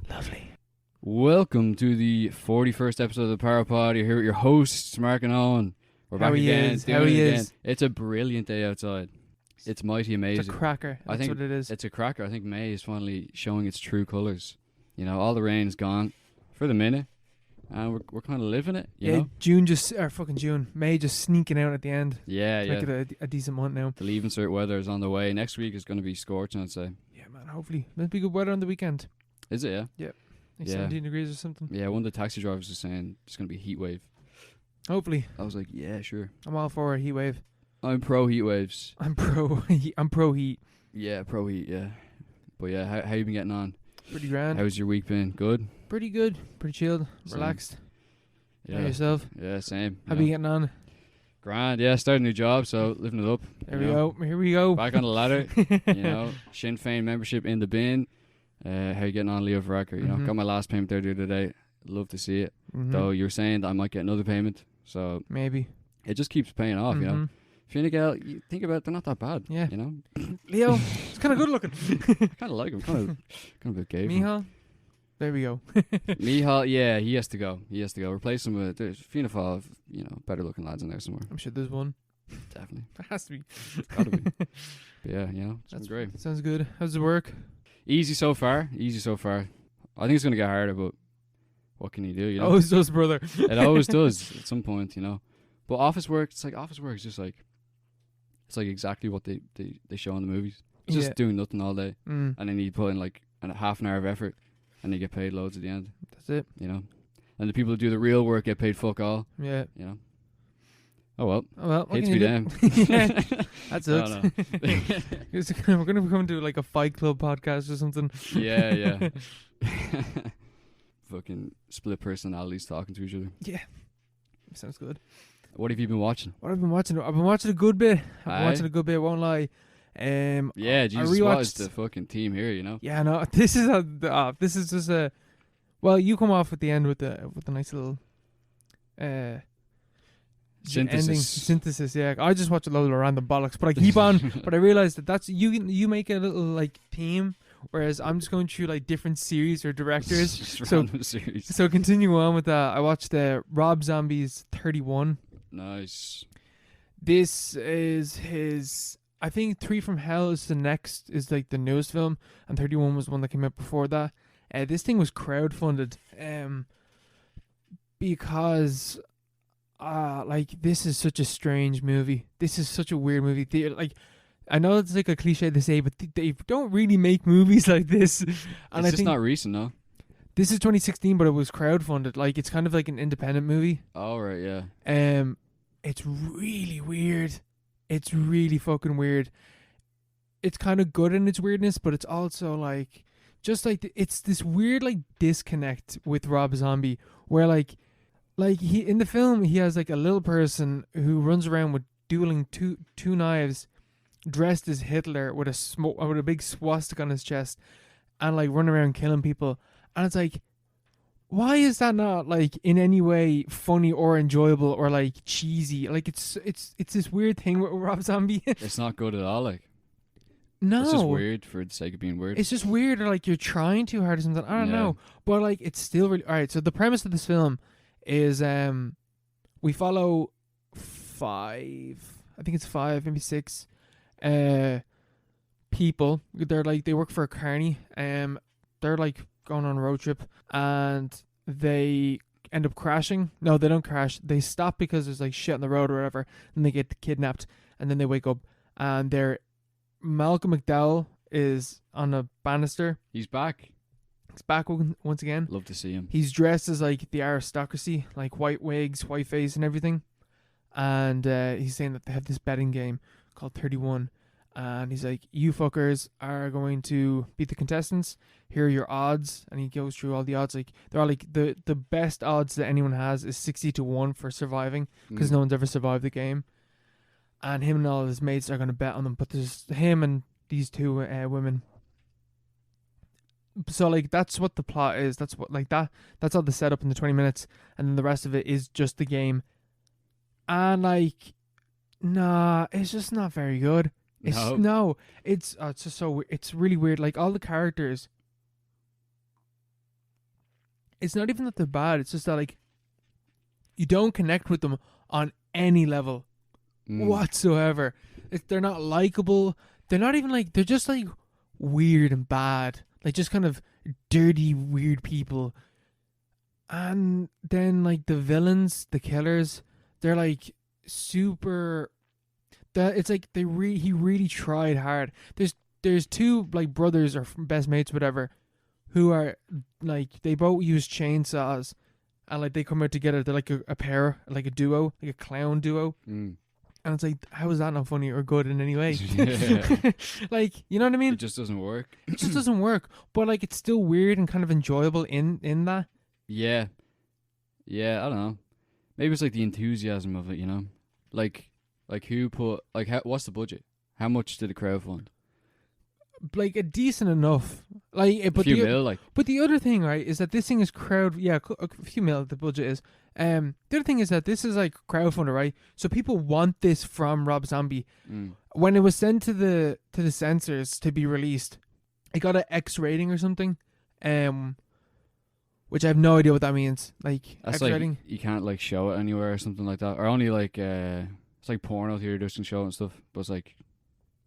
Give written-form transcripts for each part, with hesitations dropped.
Lovely. Welcome to the 41st episode of the Power Pod. You're here with your hosts, Mark and Owen. We're back again. How he is. It's a brilliant day outside. It's mighty amazing. It's a cracker. That's what it is. It's a cracker. I think May is finally showing its true colours. You know, all the rain's gone for the minute, and we're kind of living it. You know? June. May just sneaking out at the end. Yeah. Make it a decent month now. The leave insert weather is on the way. Next week is going to be scorching, I'd say. Yeah, man. Hopefully, there'll be good weather on the weekend. Is it? Yeah. Yeah. Like Yeah. 17 degrees or something. Yeah. One of the taxi drivers was saying it's going to be a heat wave. Hopefully. I was like, yeah, sure. I'm all for a heat wave. I'm pro heat waves. I'm pro heat. Yeah, pro heat. Yeah. But yeah, how you been getting on? Pretty grand. How's your week been? Good? Pretty good. Pretty chilled. Same. Relaxed. Yeah. How yourself? Yeah, same. How you getting on? Grand. Yeah, started a new job, so living it up. There we go. Here we go. Back on the ladder. You know, Sinn Féin membership in the bin. How you getting on, Leo Varadkar? You know, got my last payment there the other day. Love to see it. Though you're saying that I might get another payment, so maybe it just keeps paying off. You know, if you're in a girl, you think about it, they're not that bad. Yeah, you know, Leo, it's kind of good looking. I kind of like him. Kind of a bit gay. Mihal, there we go. Mihal, yeah, he has to go. Replace him with there's Fianna Fáil, you know, better looking lads in there somewhere. I'm sure there's one. Definitely, There has to be. Gotta be. But yeah, you know, That's great. That sounds good. How's the work? Easy so far. I think it's gonna get harder, but what can you do? You know, Always does, brother. It always does at some point, you know. But office work is just like it's like exactly what they show in the movies. It's just doing nothing all day, and then you put in like a half an hour of effort, and you get paid loads at the end. That's it. You know, and the people who do the real work get paid fuck all. Yeah. You know. Oh well. Hate to be them. Yeah, that's it. No. We're gonna come to like a Fight Club podcast or something. Yeah. Fucking split personalities talking to each other. Yeah. Sounds good. What have you been watching? I've been watching a good bit. Won't lie. Yeah, Jesus, what is the fucking team here? You know. Yeah, no. This is just a. Well, you come off at the end with the nice little. Synthesis. Yeah, I just watch a load of random bollocks, but I keep on. But I realized that's you make a little like theme, whereas I'm just going through like different series or directors. Just random series. So continue on with that. I watched Rob Zombie's 31. Nice. This is his. I think 3 from Hell is like the newest film, and 31 was one that came out before that. This thing was crowdfunded, because. Like this is such a strange movie. This is such a weird movie. I know it's like a cliche to say, but they don't really make movies like this. And it's just not recent, no? This is 2016, but it was crowdfunded. Like it's kind of like an independent movie. Oh right, yeah. It's really weird. It's really fucking weird. It's kind of good in its weirdness, but it's also like just like it's this weird like disconnect with Rob Zombie, where like he in the film he has like a little person who runs around with dueling two knives, dressed as Hitler with a big swastika on his chest, and like running around killing people. And it's like, why is that not like in any way funny or enjoyable or like cheesy? Like it's this weird thing with Rob Zombie. It's not good at all. Like no, it's just weird for the sake of being weird. It's just weird, or like you're trying too hard or something. I don't know, but like it's still really alright. So the premise of this film is we follow 5, maybe 6 people. They work for a carny. They're like going on a road trip, and they end up crashing. No, they don't crash. They stop because there's like shit on the road or whatever, and they get kidnapped, and then they wake up, and Malcolm McDowell is on a banister. He's back. He's back once again. Love to see him. He's dressed as like the aristocracy, like white wigs, white face and everything. And he's saying that they have this betting game called 31. And he's like, you fuckers are going to beat the contestants. Here are your odds. And he goes through all the odds. Like they're all like the best odds that anyone has is 60-1 for surviving, because no one's ever survived the game. And him and all of his mates are going to bet on them. But there's him and these 2 women. So like that's what the plot is. That's what like that's all the setup in the 20 minutes, and then the rest of it is just the game. And like, nah, it's just not very good. It's just so it's really weird. Like all the characters, it's not even that they're bad. It's just that like you don't connect with them on any level whatsoever. They're not likable. They're not even like, they're just like weird and bad, like just kind of dirty, weird people. And then like the villains, the killers, they're like super. It's like he really tried hard. There's two like brothers or best mates, whatever, who are like, they both use chainsaws, and like they come out together. They're like a pair, like a duo, like a clown duo. And it's like, how is that not funny or good in any way? Yeah. Like, you know what I mean? It just doesn't work. It just doesn't work. But like, it's still weird and kind of enjoyable in that. Yeah. Yeah, I don't know. Maybe it's like the enthusiasm of it, you know? Like who put, like, what's the budget? How much did the crowd fund? Like a decent enough, like, A few mil, like. But the other thing, right, is that this thing is a few mil. The budget is. The other thing is that this is like crowdfunder, right? So people want this from Rob Zombie. When it was sent to the censors to be released, it got an X rating or something, which I have no idea what that means. Like, that's X like, rating. you can't like show it anywhere or something like that, or only like it's like porno theaters can show it and stuff. But it's like,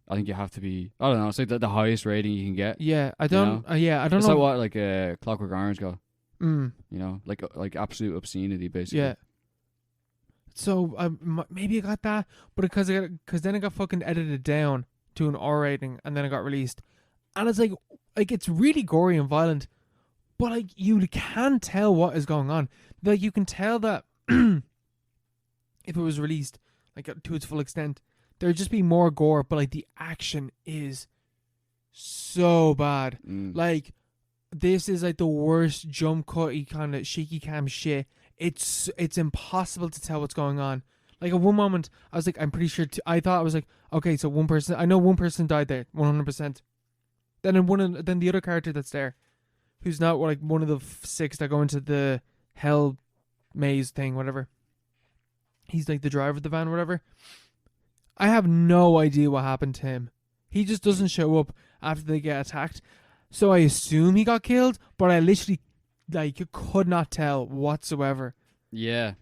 I think you have to be, I don't know, it's like the highest rating you can get. Yeah, I don't. I don't it's know. like what, like Clockwork Orange got. You know, like absolute obscenity, basically. Yeah. So maybe I got that, but because then it got fucking edited down to an R rating, and then it got released, and it's like it's really gory and violent, but like you can tell what is going on. Like you can tell that if it was released like to its full extent, there'd just be more gore, but like the action is so bad. Like, this is like the worst jump cutty kind of shaky cam shit. It's impossible to tell what's going on. Like at one moment, I was like, I'm pretty sure. I thought I was like, okay, so I know one person died there, 100%. Then the other character that's there, who's not like one of the 6 that go into the hell maze thing, whatever. He's like the driver of the van, whatever. I have no idea what happened to him. He just doesn't show up after they get attacked. So I assume he got killed, but I literally, like, you could not tell whatsoever. Yeah.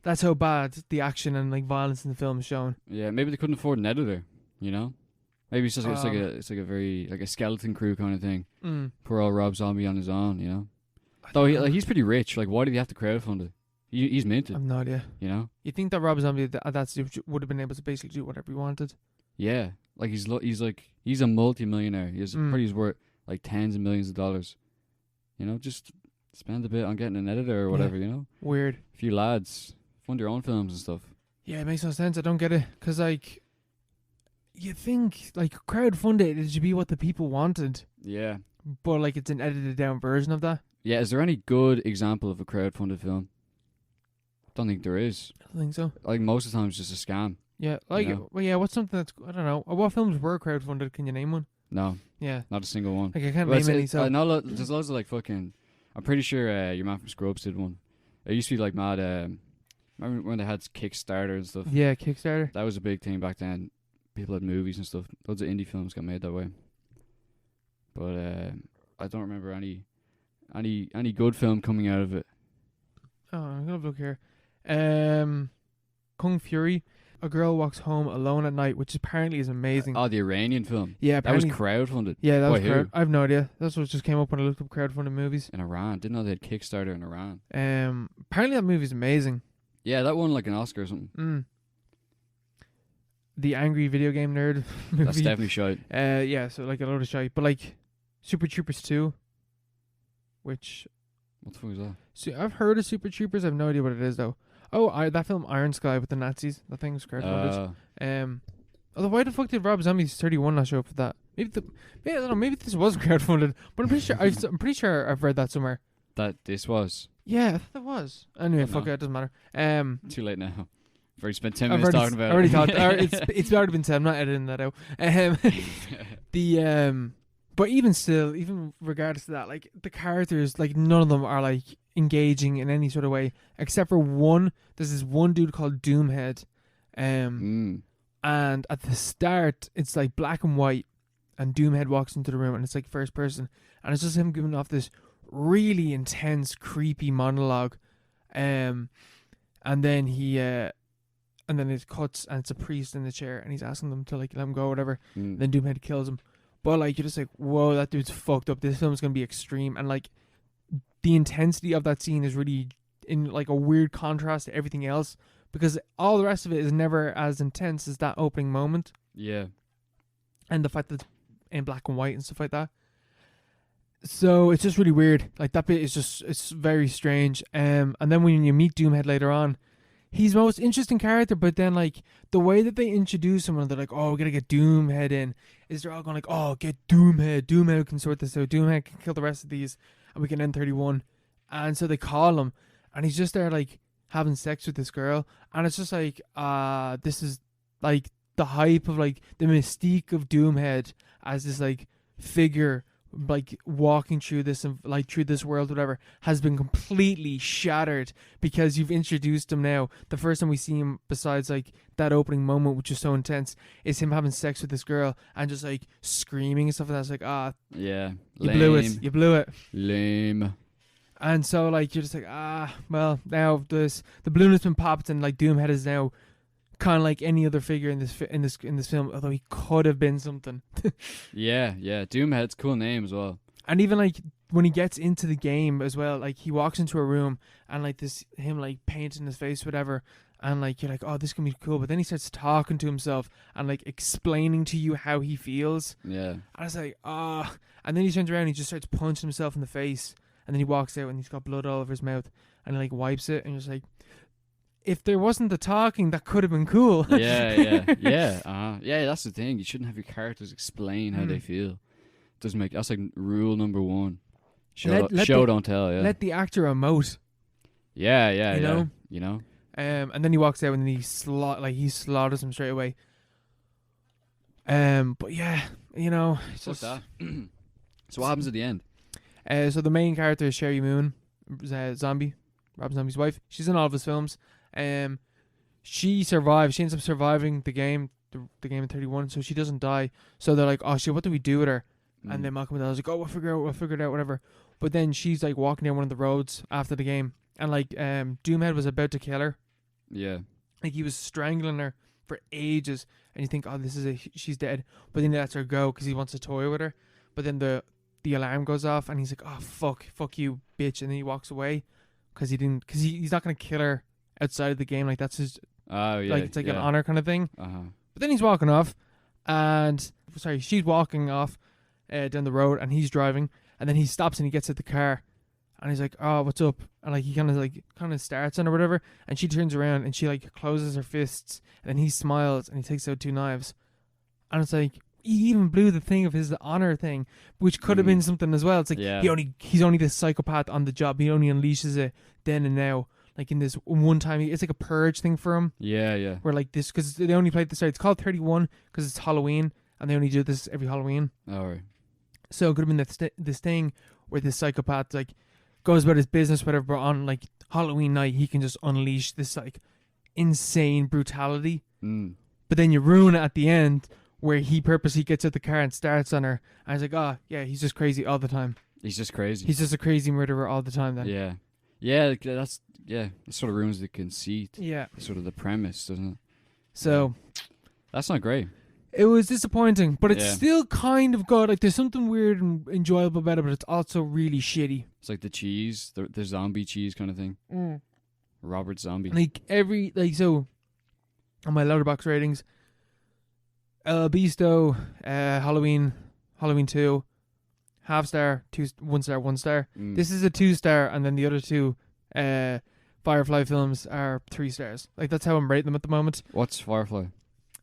That's how bad the action and, like, violence in the film is shown. Yeah, maybe they couldn't afford an editor, you know? Maybe it's just it's like a very, like a skeleton crew kind of thing. Poor old Rob Zombie on his own, you know? Though he's pretty rich. Like, why did he have to crowdfund it? He's minted. I have no idea. You know? You think that Rob Zombie at that stage would have been able to basically do whatever he wanted? Yeah. Like, he's a multi-millionaire. He's probably worth like tens of millions of dollars. You know, just spend a bit on getting an editor or whatever, you know? Weird. A few lads. Fund your own films and stuff. Yeah, it makes no sense. I don't get it. Because, like, you think, like, crowdfunded, it should be what the people wanted. Yeah. But, like, it's an edited down version of that. Yeah, is there any good example of a crowdfunded film? Don't think there is. I don't think so. Like, most of the time it's just a scam. Yeah, like, you know? well, yeah, what's something that's, I don't know. What films were crowdfunded? Can you name one? No. Yeah. Not a single one. Like, I can't name any, so. I know there's loads of, like, fucking, I'm pretty sure your man from Scrubs did one. It used to be, like, mad, remember when they had Kickstarter and stuff? Yeah, Kickstarter. That was a big thing back then. People had movies and stuff. Loads of indie films got made that way. But I don't remember any good film coming out of it. Oh, I'm gonna look here. Kung Fury. A girl walks home alone at night, which apparently is amazing. Oh, the Iranian film. Yeah, that was crowdfunded. Yeah, that was who? I have no idea. That's what just came up when I looked up crowdfunded movies. In Iran. Didn't know they had Kickstarter in Iran. Apparently that movie's amazing. Yeah, that won like an Oscar or something. The Angry Video Game Nerd movie. That's definitely shite. Yeah, so like a load of shite. But like Super Troopers 2, which... What the fuck is that? So I've heard of Super Troopers. I have no idea what it is though. Oh, that film Iron Sky with the Nazis. That thing was crowdfunded. Although why the fuck did Rob Zombie's 31 not show up for that? Maybe I don't know. Maybe this was crowdfunded, but I'm pretty sure I've read that somewhere. That this was. Yeah, I thought that was. Anyway, fuck it. It doesn't matter. Too late now. I've already spent 10 minutes talking about it. I already thought it's already been said. I'm not editing that out. But even still, even regardless of that, like the characters, like none of them are like engaging in any sort of way, except for one. There's this one dude called Doomhead, and And at the start, it's like black and white, and Doomhead walks into the room, and it's like first person, and it's just him giving off this really intense, creepy monologue. And then and then it cuts, and it's a priest in the chair, and he's asking them to like let him go or whatever. Then Doomhead kills him. But like, you're just like, whoa, that dude's fucked up. This film's gonna be extreme, and like the intensity of that scene is really in like a weird contrast to everything else, because all the rest of it is never as intense as that opening moment. Yeah. And the fact that it's in black and white and stuff like that. So it's just really weird. Like that bit is just, it's very strange. And then when you meet Doomhead later on, he's the most interesting character, but then like the way that they introduce him, and they're like, oh, we're gonna get Doomhead in, is they're all going like, oh, get Doomhead can sort this out, Doomhead can kill the rest of these, and we can end 31. And so they call him, and he's just there like having sex with this girl, and it's just like, this is like the hype of like the mystique of Doomhead as this like figure like walking through this and like through this world, whatever, has been completely shattered because you've introduced him now. The first time we see him, besides like that opening moment, which is so intense, is him having sex with this girl and just like screaming and stuff like that. It's like, yeah, you blew it, lame. And so like you're just like, well, now the balloon has been popped, and like Doomhead is now kind of like any other figure in this film, although he could have been something. yeah Doomhead's a cool name as well. And even like when he gets into the game as well, like he walks into a room and like him like painting his face, whatever, and like you're like, oh, this can be cool, but then he starts talking to himself and like explaining to you how he feels. Yeah. And I was like, and then he turns around and he just starts punching himself in the face, and then he walks out and he's got blood all over his mouth, and he like wipes it, and you're just like, if there wasn't the talking, that could have been cool. Yeah. That's the thing. You shouldn't have your characters explain how they feel. Doesn't make, that's like rule number one. Show don't tell. Yeah. Let the actor emote. Yeah. You know. And then he walks out and he slaughters him straight away. But yeah, you know, it's What's just that? So what happens at the end? So the main character is Sherry Moon, Zombie, Rob Zombie's wife. She's in all of his films. She survives. She ends up surviving the game in 31, so she doesn't die. So they're like, oh shit, what do we do with her? And then Malcolm McDowell's like, oh, we'll figure it out, whatever. But then she's like walking down one of the roads after the game, and like Doomhead was about to kill her. Yeah. Like he was strangling her for ages, and you think, oh, she's dead. But then he lets her go because he wants to toy with her. But then the alarm goes off, and he's like, oh fuck you, bitch, and then he walks away because he's not gonna kill her outside of the game. Like that's his, like it's like an honor kind of thing. But then he's walking off, and she's walking off down the road, and he's driving, and then he stops and he gets at the car, and he's like, oh, what's up? And like he kind of starts on or whatever, and she turns around and she like closes her fists, and then he smiles and he takes out 2 knives, and it's like, he even blew the thing of his honor thing, which could have been something as well. It's like, he's only this psychopath on the job. He only unleashes it then and now. Like in this one time, it's like a purge thing for him. Yeah. Where like this, because they only played this. It's called 31 because it's Halloween, and they only do this every Halloween. All right. So it could have been this thing where this psychopath like goes about his business, whatever. But on like Halloween night, he can just unleash this like insane brutality. But then you ruin it at the end, where he purposely gets out the car and starts on her, and it's like, oh yeah, he's just crazy all the time. He's just crazy. He's just a crazy murderer all the time. Then that sort of ruins the conceit. Yeah, sort of the premise, doesn't it? So that's not great. It was disappointing, but it's still kind of good. Like there's something weird and enjoyable about it, but it's also really shitty. It's like the cheese, the zombie cheese kind of thing. Robert Zombie. Like so on my Letterboxd ratings, Beasto, Halloween 2, half star, 1 star, 1 star. This is a 2 star, and then the other 2 Firefly films are 3 stars. Like that's how I'm rating them at the moment. What's Firefly?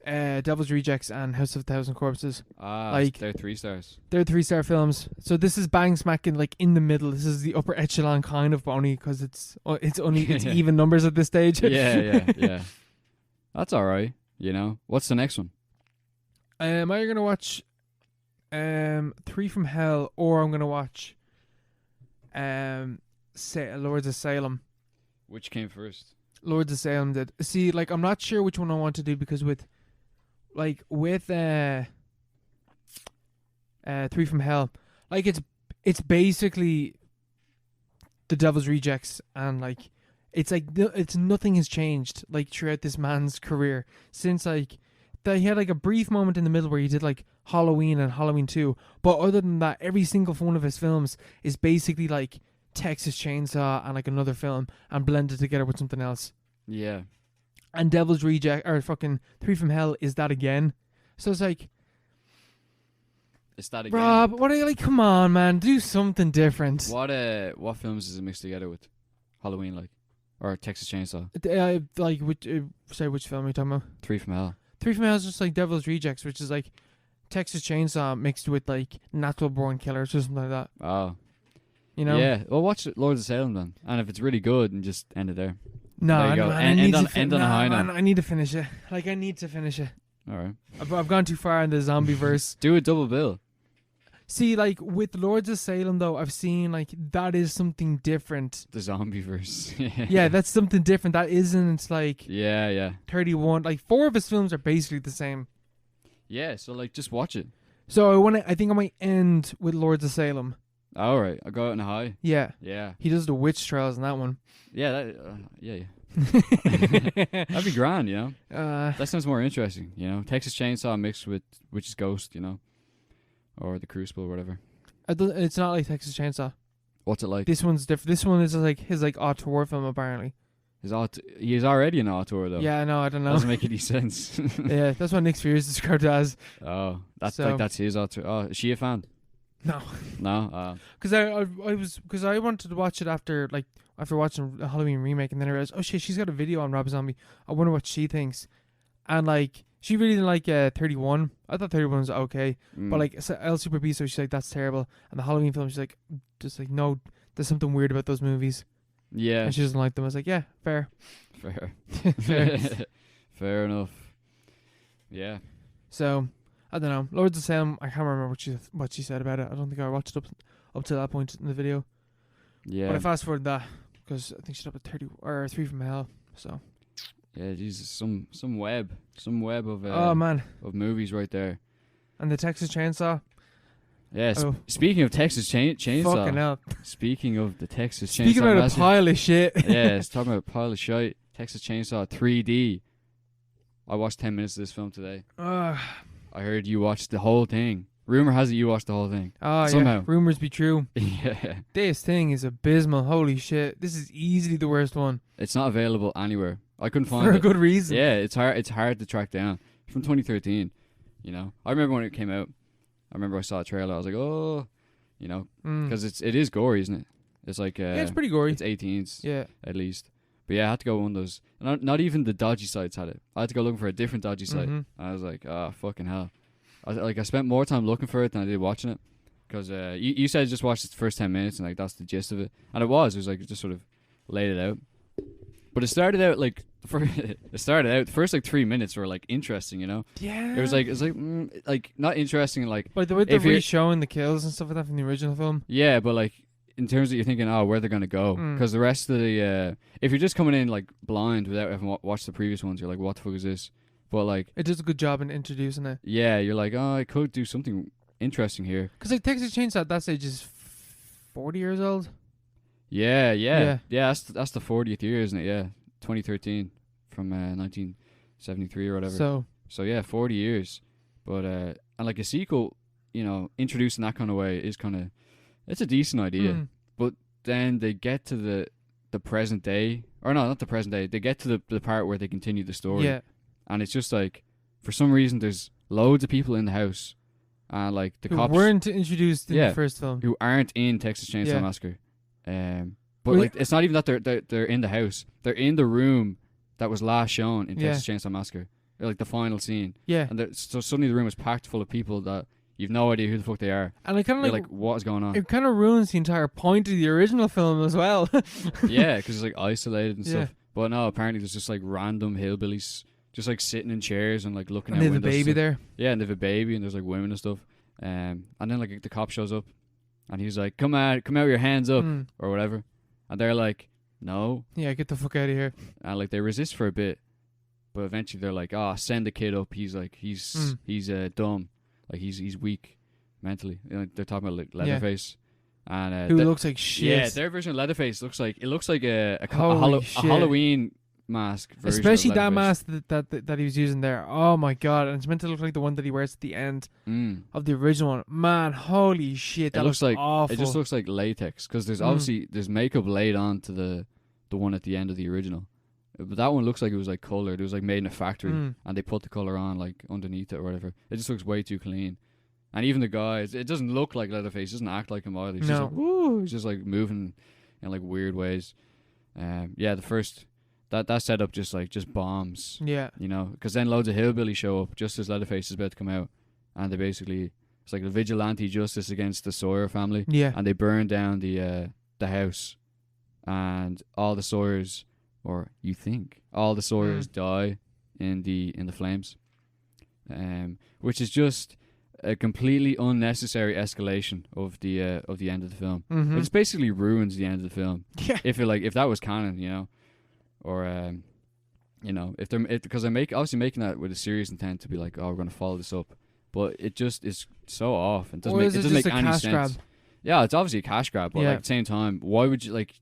Devil's Rejects and House of a Thousand Corpses. Like they're 3 stars. They're 3-star films. So this is bang smacking like in the middle. This is the upper echelon kind of, but only because it's even numbers at this stage. Yeah. That's all right. You know, what's the next one? Am I gonna watch 3 from Hell, or I'm gonna watch Lords of Salem? Which came first? Lords of Salem did. See, like I'm not sure which one I want to do, because with like with Three from Hell, like it's basically the Devil's Rejects, and like it's like it's nothing has changed like throughout this man's career since like that he had like a brief moment in the middle where he did like Halloween and Halloween 2, but other than that, every single one of his films is basically like Texas Chainsaw and like another film and blended together with something else. Yeah. And Devil's Reject or fucking Three from Hell is that again. So it's like, It's that again. Rob, what are you like? Come on, man, do something different. What films is it mixed together with? Halloween, like, or Texas Chainsaw? Like which which film are you talking about? Three from Hell. Three from Hell is just like Devil's Rejects, which is like Texas Chainsaw mixed with like Natural Born Killers or something like that. Oh. You know? Yeah. Well, watch Lords of Salem then, and if it's really good, and just end it there. No, There you go. man, End on a high note. I need to finish it. Like, I need to finish it. All right. I've gone too far in the zombie verse. Do a double bill. See, like, with Lords of Salem, though, I've seen, like, that is something different. The zombie verse. Yeah, that's something different. That isn't, like, Yeah. 31. Like, 4 of his films are basically the same. Yeah. So like, just watch it. So I think I might end with Lords of Salem. All right. I'll go out in a high. Yeah. Yeah. He does the witch trials in that one. Yeah. Yeah. That'd be grand, you know. That sounds more interesting, you know. Texas Chainsaw mixed with Witch's Ghost, you know, or The Crucible, or whatever. It's not like Texas Chainsaw. What's it like? This one's different. This one is like his like auteur film apparently. He's already an auteur though. Yeah, no, I don't know. Doesn't make any sense. Yeah, that's what Nick Spears described it as. Oh, that's So- like that's his auteur. Oh, is she a fan? No, No. because I wanted to watch it after watching the Halloween remake, and then I realized, oh shit, she's got a video on Rob Zombie. I wonder what she thinks, and like she really didn't like 31. I thought 31 was okay, but like El Super B, so she's like that's terrible, and the Halloween film, she's like just like no, there's something weird about those movies, Yeah. and she doesn't like them. I was like, yeah, fair. Fair. Fair enough. Yeah. So I don't know. Lords of Salem, I can't remember what she said about it. I don't think I watched it up to that point in the video. Yeah. But I fast forwarded that because I think she's up at 30 or 3 from Hell. So Yeah, Jesus, some web of oh man, of movies right there. and the Texas Chainsaw. Yeah. Oh. Speaking of Texas Chainsaw. Fucking hell. Speaking of the Texas Chainsaw. Speaking about Massacre. a pile of shit. Yeah, it's talking about a pile of shite. Texas Chainsaw 3D. I watched 10 minutes of this film today. I heard you watched the whole thing. Rumor has it you watched the whole thing. Oh Somehow. yeah. Rumors be true. Yeah. This thing is abysmal. Holy shit. This is easily the worst one. It's not available anywhere. I couldn't find For it. a good reason. Yeah, it's hard to track down. From 2013, you know. I remember when it came out. I remember I saw a trailer. I was like, oh, you know, because it is gory, isn't it? It's like yeah, it's pretty gory. It's 18s, Yeah. at least. But yeah, I had to go one of those. Not even the dodgy sites had it. I had to go looking for a different dodgy site. Mhm. And I was like, oh, fucking hell. I spent more time looking for it than I did watching it. Because you said just watch the first 10 minutes and like that's the gist of it. And it was like it just sort of laid it out. But it started out like the first like 3 minutes were like interesting, you know. Yeah. It was like not interesting like. By the way, they're if you're- re-showing the kills and stuff like that from the original film. Yeah, but like in terms of you're thinking, oh, where they're gonna go, because the rest of the if you're just coming in like blind without having watched the previous ones, you're like, what the fuck is this? But like, It does a good job in introducing it. yeah, you're like, oh, I could do something interesting here. Because like Texas Chainsaw at that stage is 40 years old. Yeah. Yeah. That's the 40th year, isn't it? Yeah, 2013 from 1973 or whatever. So yeah, 40 years. But and like a sequel, you know, introducing that kind of way is kind of, it's a decent idea. But then they get to the present day, or no, not the present day. They get to the part where they continue the story. Yeah. And it's just like, for some reason, there's loads of people in the house, and like the Who cops weren't introduced in the first film. who aren't in Texas Chainsaw Yeah. Massacre. But Well, like, it's not even that they're in the house. They're in the room that was last shown in Yeah. Texas Chainsaw Massacre, like the final scene. Yeah. And so suddenly the room is packed full of people that you've no idea who the fuck they are. And it kind You're of like, what is going on? it kind of ruins the entire point of the original film as well. Yeah, because it's like isolated and Yeah. stuff. But no, apparently there's just like random hillbillies just like sitting in chairs and like looking And out they have a windows. baby there. Yeah, and they have a baby, and there's like women and stuff. And then like the cop shows up, and he's like, come out with your hands up or whatever. And they're like, no. Yeah, get the fuck out of here. And like they resist for a bit, but eventually they're like, "Oh, send the kid up. He's like, he's dumb, like he's weak mentally." You know, they're talking about like Leatherface, and who looks like shit. Yeah, their version of Leatherface looks like a Holy Halloween mask version, especially of that Leatherface. mask that he was using there. Oh my god! And it's meant to look like the one that he wears at the end of the original one. Man, holy shit! That looks like awful. It just looks like latex because there's obviously there's makeup laid on to the one at the end of the original, but that one looks like it was like colored. It was like made in a factory, and they put the color on like underneath it or whatever. It just looks way too clean. And even the guys, it doesn't look like Leatherface. It doesn't act like him either. He's just like, woo! He's just like moving in like weird ways. The first. That setup just bombs. Yeah. You know, because then loads of hillbillies show up just as Leatherface is about to come out, and they basically it's like a vigilante justice against the Sawyer family. Yeah. And they burn down the house, and all the Sawyers, or you think all the Sawyers die in the flames, which is just a completely unnecessary escalation of the end of the film. Which basically ruins the end of the film. Yeah. If that was canon, you know. Or, if they're because they're obviously making that with a serious intent to be like, oh, we're going to follow this up, but it just is so off. It doesn't make any sense. Grab? Yeah, it's obviously a cash grab, but at the same time, why would you like?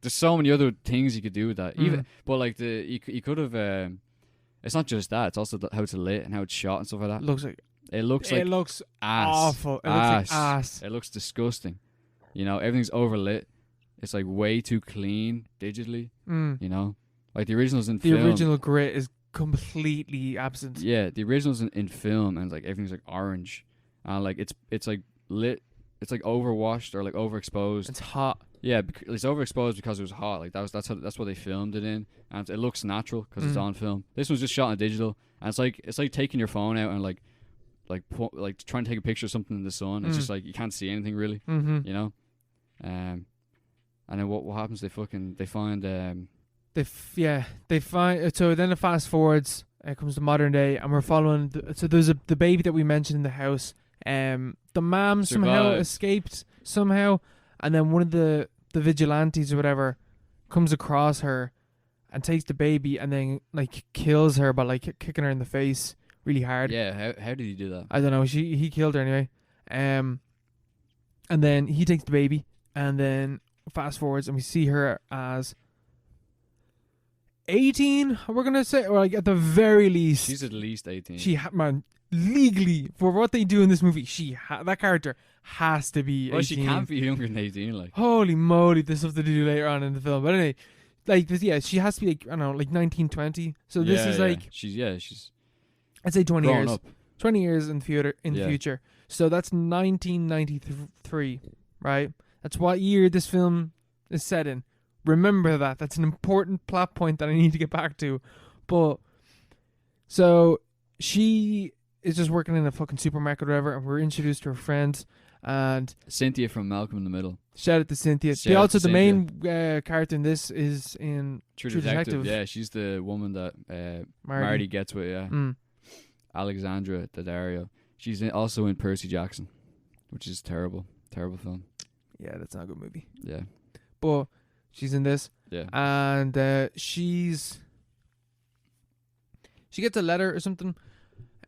There's so many other things you could do with that. Even, but like you could have. It's not just that; it's also how it's lit and how it's shot and stuff like that. It looks ass. Awful. It looks like ass. It looks disgusting. You know, everything's overlit. It's like way too clean digitally, you know? Like the original's in film. The original grit is completely absent. Yeah, the original's in film and like everything's like orange. And like it's like lit, it's like overwashed or like overexposed. It's hot. Yeah, it's overexposed because it was hot. Like that's what they filmed it in, and it looks natural because it's on film. This one's just shot in digital, and it's like taking your phone out and like trying to take a picture of something in the sun. It's just like you can't see anything really, you know? And then what happens? They find so then it fast forwards. It comes to modern day, and we're following. So there's the baby that we mentioned in the house. The mom somehow escaped somehow, and then one of the vigilantes or whatever comes across her and takes the baby, and then like kills her by like kicking her in the face really hard. Yeah, how did he do that? I don't know. He killed her anyway. And then he takes the baby, and then fast forwards and we see her as 18, we're gonna say, or like at the very least she's at least 18. Man, legally for what they do in this movie, that character has to be 18. Well, she can't be younger than 18. Like, holy moly, there's stuff to do later on in the film. But anyway, like this, she has to be like, I don't know, like 19, 20. So this is like she's I'd say 20 years up. 20 years in the future. So that's 1993, right? That's what year this film is set in. Remember that. That's an important plot point that I need to get back to. But, so, she is just working in a fucking supermarket or whatever, and we're introduced to her friends, and Cynthia from Malcolm in the Middle. Shout out to Cynthia. The main character in this is in True Detective. Yeah, she's the woman that Marty gets with, Alexandra Daddario. She's also in Percy Jackson, which is terrible film. Yeah, that's not a good movie. Yeah. But she's in this. Yeah. And she gets a letter or something.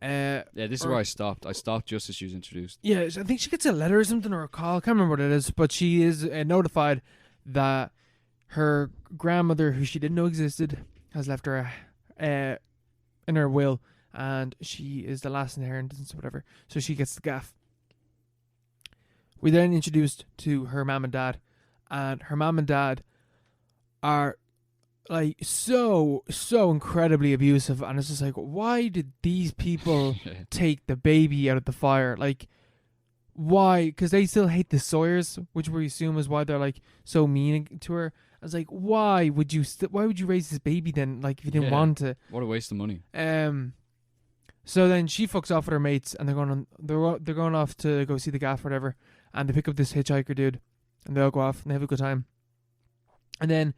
This is where I stopped. I stopped just as she was introduced. Yeah, I think she gets a letter or something or a call. I can't remember what it is. But she is notified that her grandmother, who she didn't know existed, has left her in her will. And she is the last inheritance or whatever. So she gets the gaff. We then introduced to her mom and dad, and her mom and dad are like so incredibly abusive, and it's just like, why did these people take the baby out of the fire? Like, why? Because they still hate the Sawyers, which we assume is why they're like so mean to her. I was like, why would you raise this baby then? Like, if you didn't want to? What a waste of money. So then she fucks off with her mates, and they're going off to go see the gaff or whatever. And they pick up this hitchhiker dude, and they all go off, and they have a good time. And then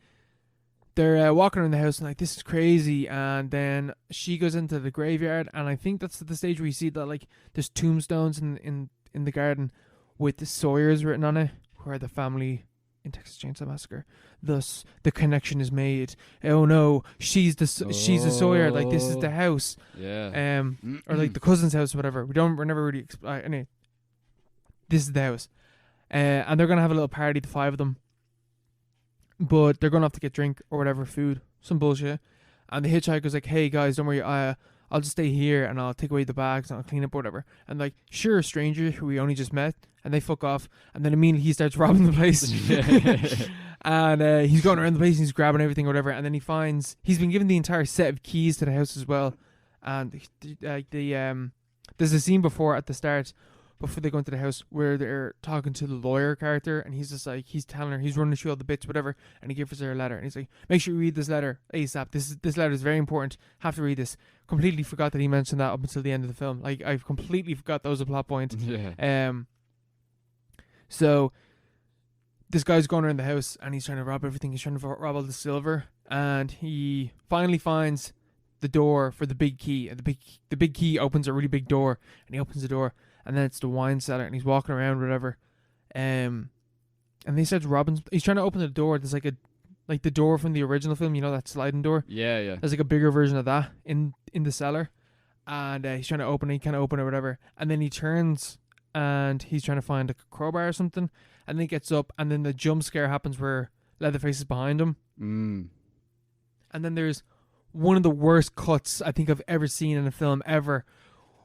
they're walking around the house, and like, this is crazy. And then she goes into the graveyard, and I think that's the stage where you see that like there's tombstones in the garden with the Sawyers written on it, where the family in Texas Chainsaw Massacre. Thus, the connection is made. Oh no, she's the Sawyer. Like, this is the house. Yeah. Or like the cousin's house, or whatever. We're never really anyway. This is the house, and they're gonna have a little party, the 5 of them. But they're gonna have to get drink or whatever, food, some bullshit. And the hitchhiker's like, "Hey guys, don't worry. I'll just stay here and I'll take away the bags and I'll clean up or whatever." And like, "Sure, stranger who we only just met." And they fuck off. And then immediately he starts robbing the place. And he's going around the place and he's grabbing everything or whatever. And then he finds he's been given the entire set of keys to the house as well. And there's a scene before at the start, before they go into the house, where they're talking to the lawyer character, and he's just like, he's telling her, he's running through all the bits, whatever, and he gives her a letter, and he's like, "Make sure you read this letter ASAP. This letter is very important. Have to read this." Completely forgot that he mentioned that up until the end of the film. Like, I've completely forgot that was a plot point. Yeah. So this guy's going around the house and he's trying to rob everything. He's trying to rob all the silver, and he finally finds the door for the big key. And the big key opens a really big door, and he opens the door, and then it's the wine cellar, and he's walking around, whatever. And he starts robbing. He's trying to open the door. There's like the door from the original film, you know, that sliding door. Yeah. There's like a bigger version of that in the cellar, and he's trying to open it. He can't open it or whatever. And then he turns and he's trying to find a crowbar or something. And then he gets up, and then the jump scare happens where Leatherface is behind him. And then there's one of the worst cuts I think I've ever seen in a film ever,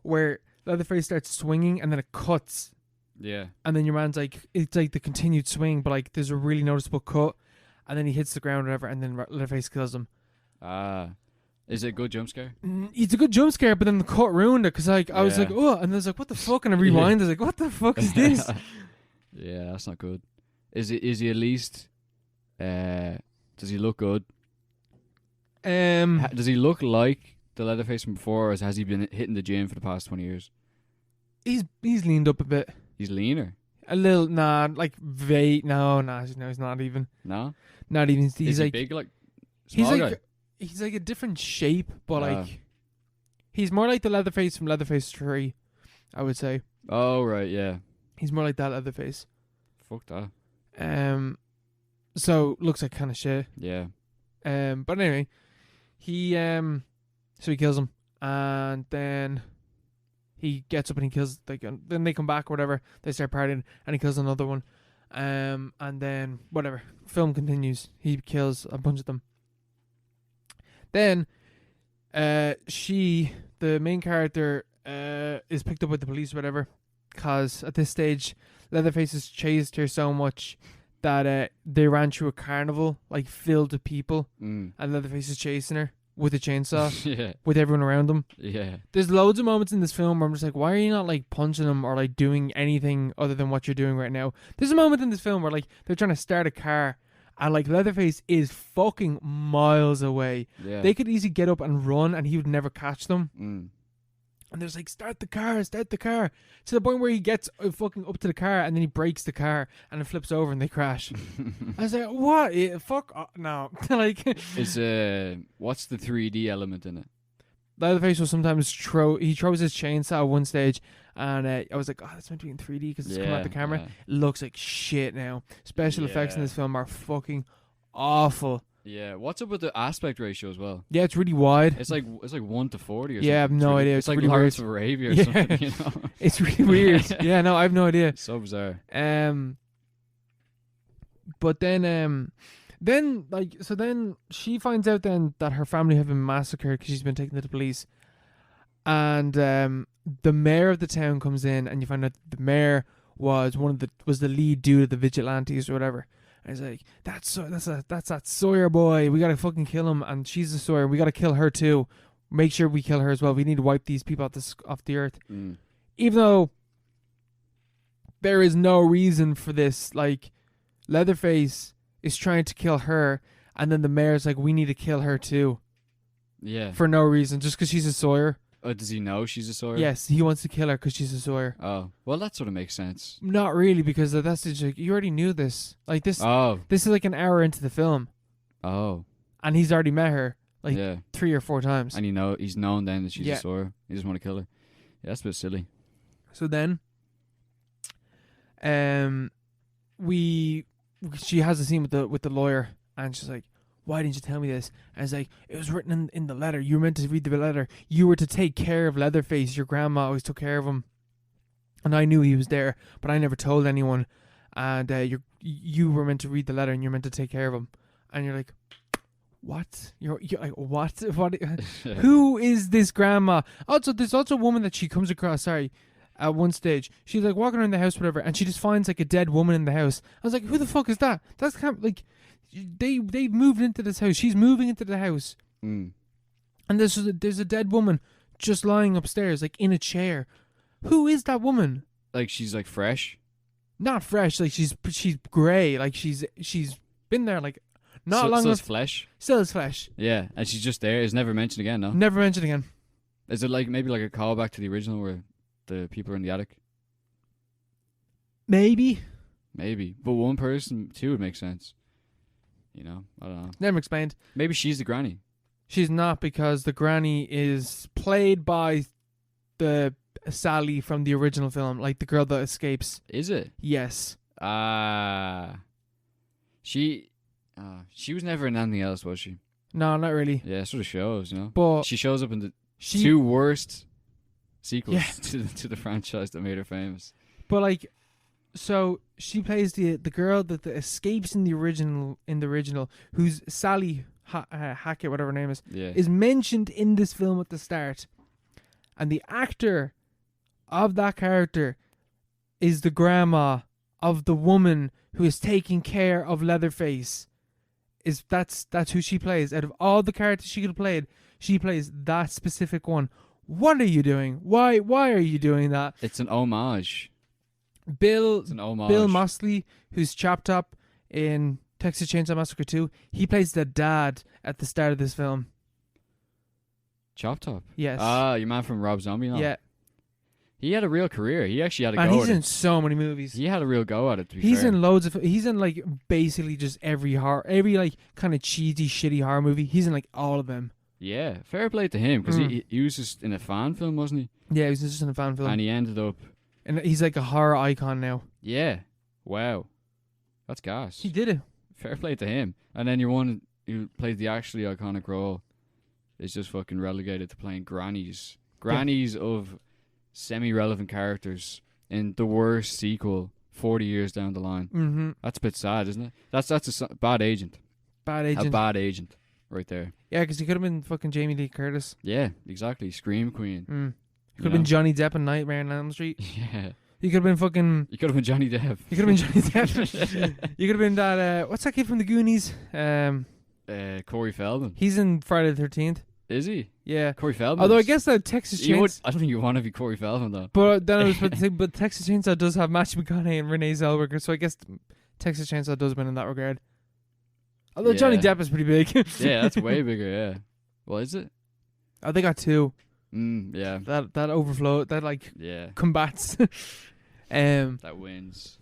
where Leatherface starts swinging and then it cuts. Yeah. And then your man's like, it's like the continued swing, but like there's a really noticeable cut, and then he hits the ground or whatever, and then Leatherface kills him. Is it a good jump scare? It's a good jump scare, but then the cut ruined it, because like I was like, oh, and I was like, what the fuck? And I rewind, I was like, what the fuck is this? Yeah, that's not good. Is he at least? Does he look good? Does he look like the Leatherface from before, or has he been hitting the gym for the past 20 years? He's leaned up a bit. He's leaner. A little, no, he's not even. No, not even. He's is like he big, like small guy? He's like a different shape, but like he's more like the Leatherface from Leatherface 3, I would say. Oh right, yeah. He's more like that Leatherface. Fuck that. So looks like kind of shit. Yeah. But anyway, he so he kills him, and then he gets up and he kills. Then they come back or whatever. They start partying, and he kills another one. And then whatever. Film continues. He kills a bunch of them. Then, the main character, is picked up by the police or whatever, because at this stage, Leatherface has chased her so much that they ran through a carnival, like, filled with people, and Leatherface is chasing her with a chainsaw, with everyone around them. Yeah. There's loads of moments in this film where I'm just like, why are you not, like, punching them or, like, doing anything other than what you're doing right now? There's a moment in this film where, like, they're trying to start a car, and like Leatherface is fucking miles away. Yeah. They could easily get up and run, and he would never catch them. And there's like, start the car, to the point where he gets fucking up to the car, and then he breaks the car, and it flips over, and they crash. I was like, what? Fuck no. Like, what's the 3D element in it? Leatherface will sometimes throws his chainsaw at one stage, and I was like, oh, that's meant to be in 3D because it's coming out the camera. It looks like shit now. Special effects in this film are fucking awful. Yeah, what's up with the aspect ratio as well? Yeah, it's really wide. It's like 1 to 40 or something. Yeah, I have no idea. It's like really Lawrence weird. of Arabia or something, you know? It's really weird. Yeah, no, I have no idea. So bizarre. But then she finds out then that her family have been massacred because she's been taken to the police. And the mayor of the town comes in, and you find out the mayor was the lead dude of the vigilantes or whatever. And he's like, that's that Sawyer boy. We gotta fucking kill him. And she's a Sawyer. We gotta kill her too. Make sure we kill her as well. We need to wipe these people off the earth. Even though there is no reason for this. Like, Leatherface is trying to kill her, and then the mayor's like, we need to kill her too. Yeah. For no reason, just because she's a Sawyer. Does he know she's a Sawyer? Yes, he wants to kill her because she's a Sawyer. Oh, well, that sort of makes sense. Not really, because that's just like, you already knew this. Like this. Oh. This is like an hour into the film. Oh. And he's already met her 3 or 4 times. And he's known then that she's a Sawyer. He doesn't want to kill her. Yeah, that's a bit silly. So then, we she has a scene with the lawyer, and she's like, why didn't you tell me this? And it's like, it was written in the letter. You were meant to read the letter. You were to take care of Leatherface. Your grandma always took care of him. And I knew he was there, but I never told anyone. And you were meant to read the letter, and you're meant to take care of him. And you're like, what? You're like, what? What? Who is this grandma? Also, there's also a woman that she comes across, at one stage. She's like walking around the house, whatever, and she just finds like a dead woman in the house. I was like, who the fuck is that? That's kind of like... They've moved into this house. She's moving into the house, and there's a dead woman just lying upstairs, like in a chair. Who is that woman? Like she's like fresh, not fresh. Like she's grey. Like she's been there like not long. Still is flesh. Still is flesh. Yeah, and she's just there. It's never mentioned again. No, never mentioned again. Is it like maybe like a callback to the original where the people are in the attic? Maybe, but one person too would make sense. You know, I don't know. Never explained. Maybe she's the granny. She's not, because the granny is played by the Sally from the original film, like the girl that escapes. Is it? Yes. She was never in anything else, was she? No, not really. Yeah, it sort of shows, you know. But she shows up in the two worst sequels to the franchise that made her famous. But like, so she plays the girl that escapes in the original, who's Sally Hackett, whatever her name is mentioned in this film at the start, and the actor of that character is the grandma of the woman who is taking care of Leatherface. That's who she plays. Out of all the characters she could have played, she plays that specific one. What are you doing? Why are you doing that? It's an homage. Bill Moseley, who's chopped up in Texas Chainsaw Massacre 2, he plays the dad at the start of this film. Chop Top? Yes. Your man from Rob Zombie? No? Yeah. He had a real career. He actually had a go at it. He's in so many movies. He had a real go at it, to be He's fair. in loads of... He's in, like, basically just every like, kind of cheesy, shitty horror movie. He's in, like, all of them. Yeah. Fair play to him, because he was just in a fan film, wasn't he? Yeah, he was just in a fan film. And he ended up... And he's like a horror icon now. Yeah. Wow. That's gas. He did it. Fair play to him. And then your one who plays the actually iconic role is just fucking relegated to playing grannies. Grannies of semi-relevant characters in the worst sequel 40 years down the line. Mm-hmm. That's a bit sad, isn't it? That's a bad agent. Bad agent. A bad agent right there. Yeah, because he could have been fucking Jamie Lee Curtis. Yeah, exactly. Scream Queen. He could have been Johnny Depp in Nightmare on Elm Street. Yeah. He could have been fucking... You could have been Johnny Depp. You could have been Johnny Depp. You could have been that... what's that kid from the Goonies? Corey Feldman. He's in Friday the 13th. Is he? Yeah. Corey Feldman. Although I guess that Texas Chainsaw... I don't think you want to be Corey Feldman, though. But then I was about to say, but Texas Chainsaw does have Matthew McConaughey and Renee Zellweger, so I guess Texas Chainsaw does win in that regard. Although Johnny Depp is pretty big. Yeah, that's way bigger, yeah. Well, is it? Oh, they got two. Yeah. That overflow, that like combats. That wins.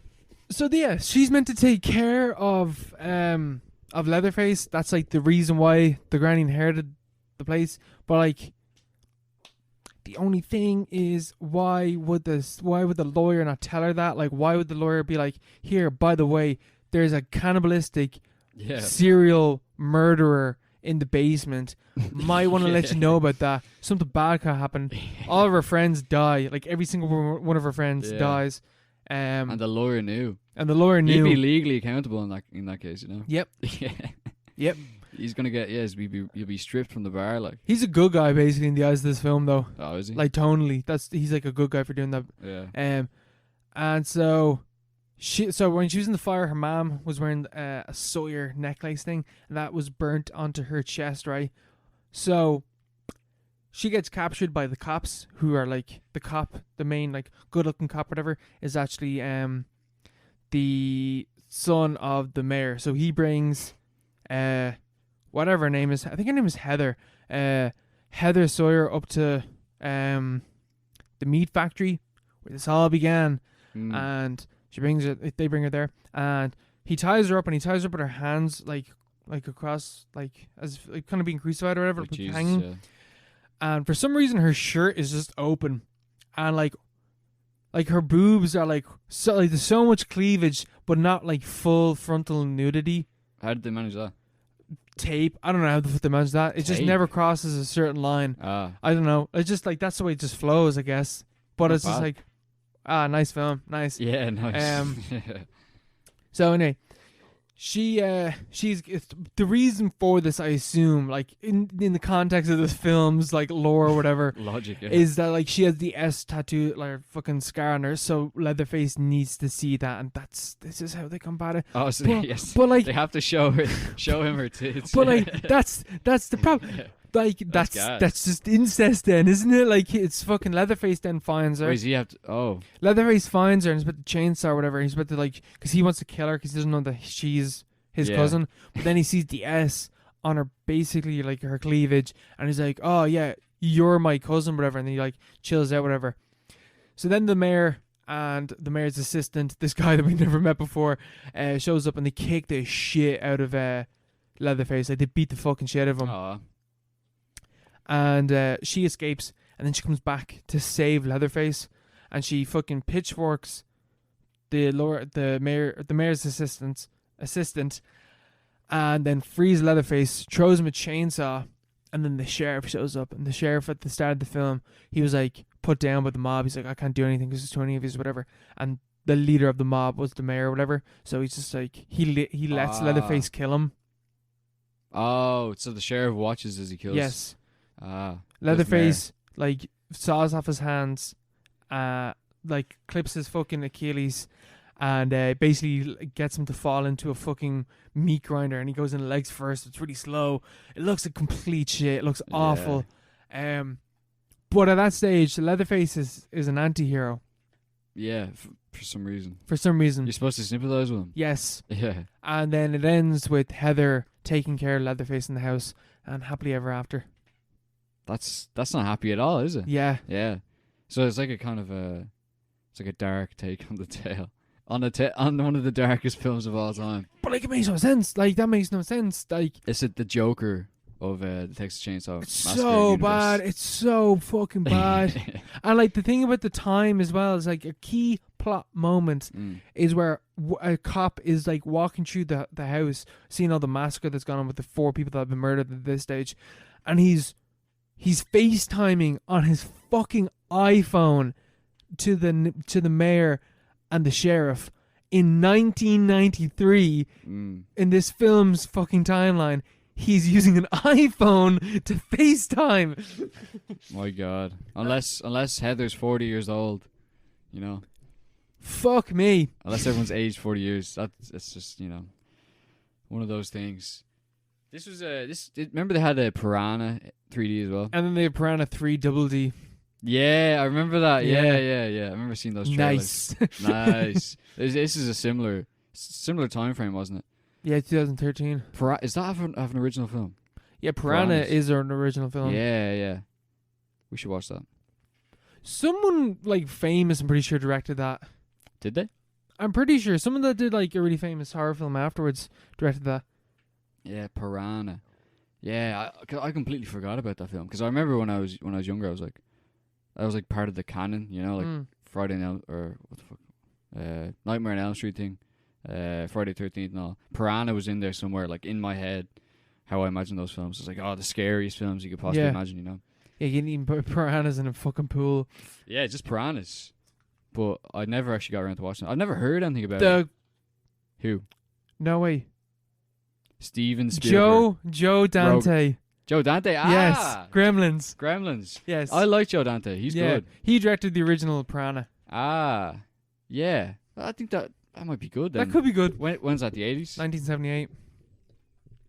So yeah, she's meant to take care of Leatherface. That's like the reason why the granny inherited the place. But like, the only thing is, why would the lawyer not tell her that? Like, why would the lawyer be like, here, by the way, there's a cannibalistic serial murderer in the basement. Might want to let you know about that. Something bad could happen. All of her friends die. Like, every single one of her friends dies. And the lawyer knew. And the lawyer knew. He'd be legally accountable in that case, you know? Yep. Yep. He's going to get, you'll be stripped from the bar, like. He's a good guy, basically, in the eyes of this film, though. Oh, is he? Like, tonally. He's like a good guy for doing that. Yeah. And so... So when she was in the fire, her mom was wearing a Sawyer necklace thing, and that was burnt onto her chest, right? So she gets captured by the cops, who are like the main like good-looking cop, whatever, is actually the son of the mayor. So he brings whatever her name is. I think her name is Heather. Heather Sawyer up to the meat factory where this all began, and they bring her there, and he ties her up, and he ties her up with her hands like across, like as like kind of being crucified or whatever, like Jesus, hanging. And for some reason her shirt is just open, and like like her boobs are like so like there's so much cleavage, but not like full frontal nudity. How did they manage that? Tape. I don't know how the fuck they manage that. It just Tape? never crosses a certain line. Ah, I don't know. It's just like that's the way it just flows, I guess. But Not it's just bad. like, nice film, nice. yeah, nice. So anyway, she's it's, the reason for this, I assume, like in the context of the film's like lore or whatever, Logic. Yeah. is that like she has the S tattoo, like fucking scar on her, so Leatherface needs to see that, and this is how they combat it. Oh, so but- yes. But like, They have to show him her tits. but like that's the problem. Yeah. Like That's gas. that's just incest then, isn't it? Like it's fucking Leatherface then finds her. Wait, does he have to? Oh, Leatherface finds her and he's about to chainsaw or whatever. He's about to like, because he wants to kill her because he doesn't know that she's his Yeah. cousin. But then he sees the S on her, basically like her cleavage, and he's like, "Oh yeah, you're my cousin, whatever." And then he like chills out, whatever. So then the mayor and the mayor's assistant, this guy that we never met before, shows up and they kick the shit out of Leatherface. Like they beat the fucking shit out of him. Aw. And she escapes, and then she comes back to save Leatherface, and she fucking pitchforks the mayor's assistant, and then frees Leatherface, throws him a chainsaw, and then the sheriff shows up, and the sheriff at the start of the film, he was like put down by the mob. He's like, I can't do anything because there's 20 of you, whatever. And the leader of the mob was the mayor or whatever, so he's just like he lets Leatherface kill him. Oh, so the sheriff watches as he kills. Yes. Ah. Leatherface like saws off his hands, like clips his fucking Achilles, and basically gets him to fall into a fucking meat grinder, and he goes in legs first. It's really slow. It looks like complete shit. It looks awful. But at that stage, Leatherface is an anti-hero Yeah, for some reason. for some reason. You're supposed to sympathize with him. Yes. Yeah. And then it ends with Heather taking care of Leatherface in the house, and happily ever after. That's not happy at all, is it? Yeah. Yeah. So it's like a kind of it's like a dark take on the tale. On one of the darkest films of all time. But like it makes no sense. Like that makes no sense. Like Is it the Joker of the Texas Chainsaw it's Massacre so universe? bad. It's so fucking bad. And like the thing about the time as well is like a key plot moment is where a cop is like walking through the house, seeing all the massacre that's gone on with the 4 people that have been murdered at this stage, and he's FaceTiming on his fucking iPhone to the mayor and the sheriff in 1993 in this film's fucking timeline. He's using an iPhone to FaceTime. My God. Unless Heather's 40 years old, you know. Fuck me. Unless everyone's aged 40 years. That's just, you know, one of those things. This was remember they had a Piranha 3D as well? And then they have Piranha 3 Double D. Yeah, I remember that. Yeah. Yeah. I remember seeing those trailers. Nice. This is a similar time frame, wasn't it? Yeah, 2013. Is that have an original film? Yeah, Piranha Piranhas. is an original film. Yeah. We should watch that. Someone like famous, I'm pretty sure, directed that. Did they? I'm pretty sure someone that did like a really famous horror film afterwards directed that. Yeah, Piranha. Yeah, I completely forgot about that film because I remember when I was younger, I was like part of the canon, you know, like Friday Night or what the fuck, Nightmare on Elm Street thing, Friday 13th and all. Piranha was in there somewhere, like in my head. How I imagine those films. It's like, the scariest films you could possibly imagine, you know. Yeah, getting eaten piranhas in a fucking pool. Yeah, just piranhas. But I never actually got around to watching it. I've never heard anything about it. Who? No way. Steven Spielberg. Joe Dante. Joe Dante. Yes. Gremlins. Yes. I like Joe Dante. He's good. He directed the original Piranha. Yeah. I think that might be good then. That could be good. When's that? The 80s? 1978.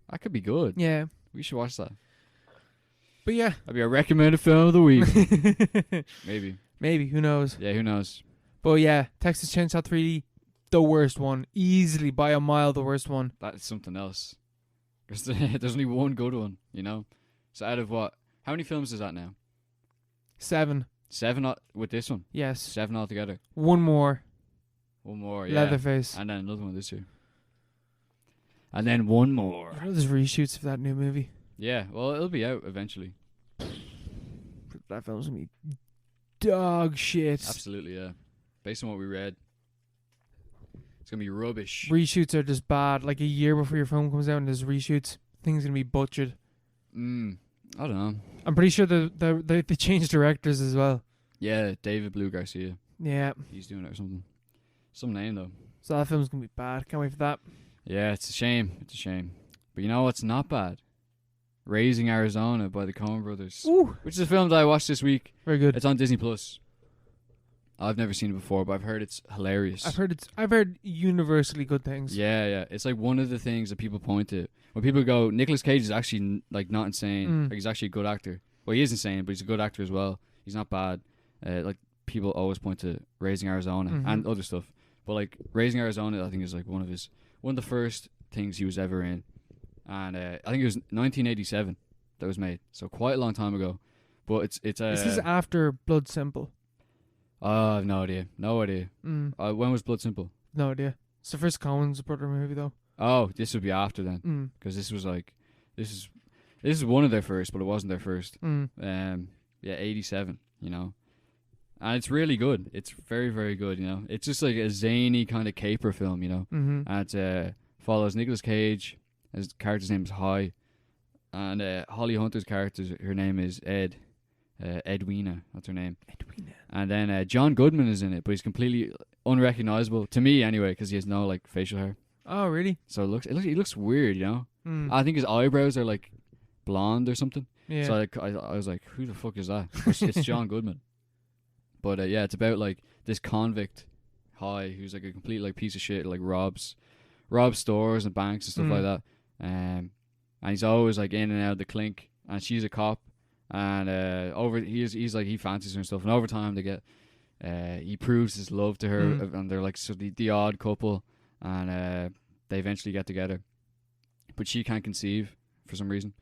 That could be good. Yeah. We should watch that. But yeah. That'd be a recommended film of the week. Maybe. Who knows? Yeah, who knows? But yeah, Texas Chainsaw 3D, the worst one. Easily by a mile the worst one. That is something else. Because there's only one good one, you know? So out of what? How many films is that now? 7. 7 with this one? Yes. 7 altogether. One more. Yeah. Leatherface. And then another one this year. And then one more. You know there's reshoots of that new movie. Yeah, well, it'll be out eventually. That film's gonna be dog shit. Absolutely, yeah. based on what we read, it's gonna be rubbish. Reshoots are just bad. Like a year before your film comes out and there's reshoots, things gonna be butchered. I don't know. I'm pretty sure they changed directors as well. Yeah, David Blue Garcia. Yeah. He's doing it or something. Some name though. So that film's gonna be bad. Can't wait for that. Yeah, it's a shame. It's a shame. But you know what's not bad? Raising Arizona by the Coen Brothers. Ooh. Which is a film that I watched this week. Very good. It's on Disney Plus. I've never seen it before, but I've heard it's hilarious. I've heard universally good things. Yeah. It's like one of the things that people point to. When people go, Nicolas Cage is actually like not insane. Like, he's actually a good actor. Well, he is insane, but he's a good actor as well. He's not bad. Like people always point to Raising Arizona and other stuff. But like Raising Arizona, I think is like one of the first things he was ever in. And I think it was 1987 that was made. So quite a long time ago. But it's This is after Blood Simple. I have no idea. When was Blood Simple? No idea. It's the first Coen's brother movie though. Oh, this would be after then, because this was like, this is one of their first, but it wasn't their first. 87. You know, and it's really good. It's very, very good. You know, it's just like a zany kind of caper film. You know, and it follows Nicolas Cage. His character's name is Hi, and Holly Hunter's her name is Edwina. That's her name. Edwina. And then John Goodman is in it, but he's completely unrecognizable to me anyway, because he has no like facial hair. Oh, really? So he looks weird, you know. I think his eyebrows are like blonde or something. Yeah. So I was like, who the fuck is that? It's John Goodman. But yeah, it's about like this convict, Hi, who's like a complete like piece of shit, like robs stores and banks and stuff like that. And he's always like in and out of the clink, and she's a cop. And he's like, he fancies her and stuff. And over time they get, he proves his love to her, and they're like the odd couple. And they eventually get together, but she can't conceive for some reason.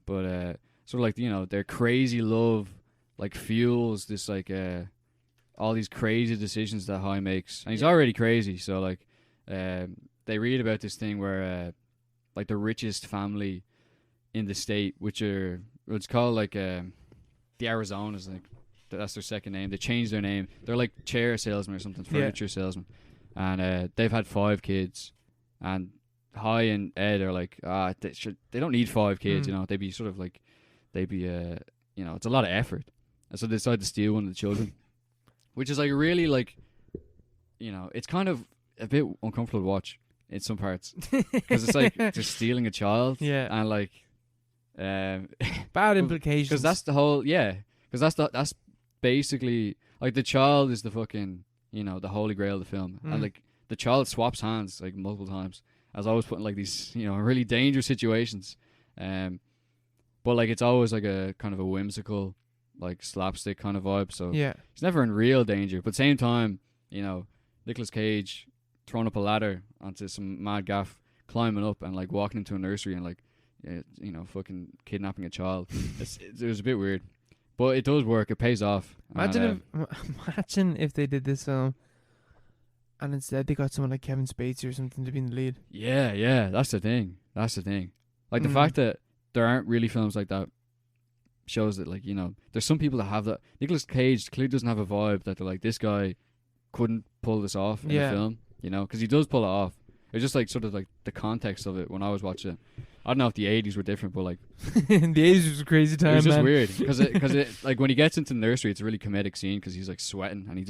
But sort of like, you know, their crazy love like fuels this like all these crazy decisions that Hi makes, and he's already crazy. So like they read about this thing where like the richest family in the state, which are, it's called like the Arizonas, like that's their second name. They changed their name. They're like chair salesmen or something, furniture salesmen. And they've had 5 kids, and Hi and Ed are like, they don't need 5 kids, you know. They'd be you know, it's a lot of effort, and so they decide to steal one of the children, which is like really like, you know, it's kind of a bit uncomfortable to watch in some parts, because it's like just stealing a child, and like bad implications, because that's the whole because that's basically like the child is the fucking, you know, the holy grail of the film. And like the child swaps hands like multiple times, as always put in like these, you know, really dangerous situations. But like it's always like a kind of a whimsical, like slapstick kind of vibe. So he's never in real danger. But at the same time, you know, Nicolas Cage throwing up a ladder onto some mad gaff, climbing up and like walking into a nursery and like, you know, fucking kidnapping a child. It was a bit weird. But it does work. It pays off. Imagine if they did this film and instead they got someone like Kevin Spacey or something to be in the lead. Yeah. That's the thing. Like the fact that there aren't really films like that shows that, like, you know, there's some people that have that. Nicolas Cage clearly doesn't have a vibe that they're like, this guy couldn't pull this off in a film, you know, because he does pull it off. It's just like sort of like the context of it when I was watching it. I don't know if the 80s were different, but like in the 80s was a crazy time. It was just weird because it like when he gets into the nursery, it's a really comedic scene because he's like sweating and he's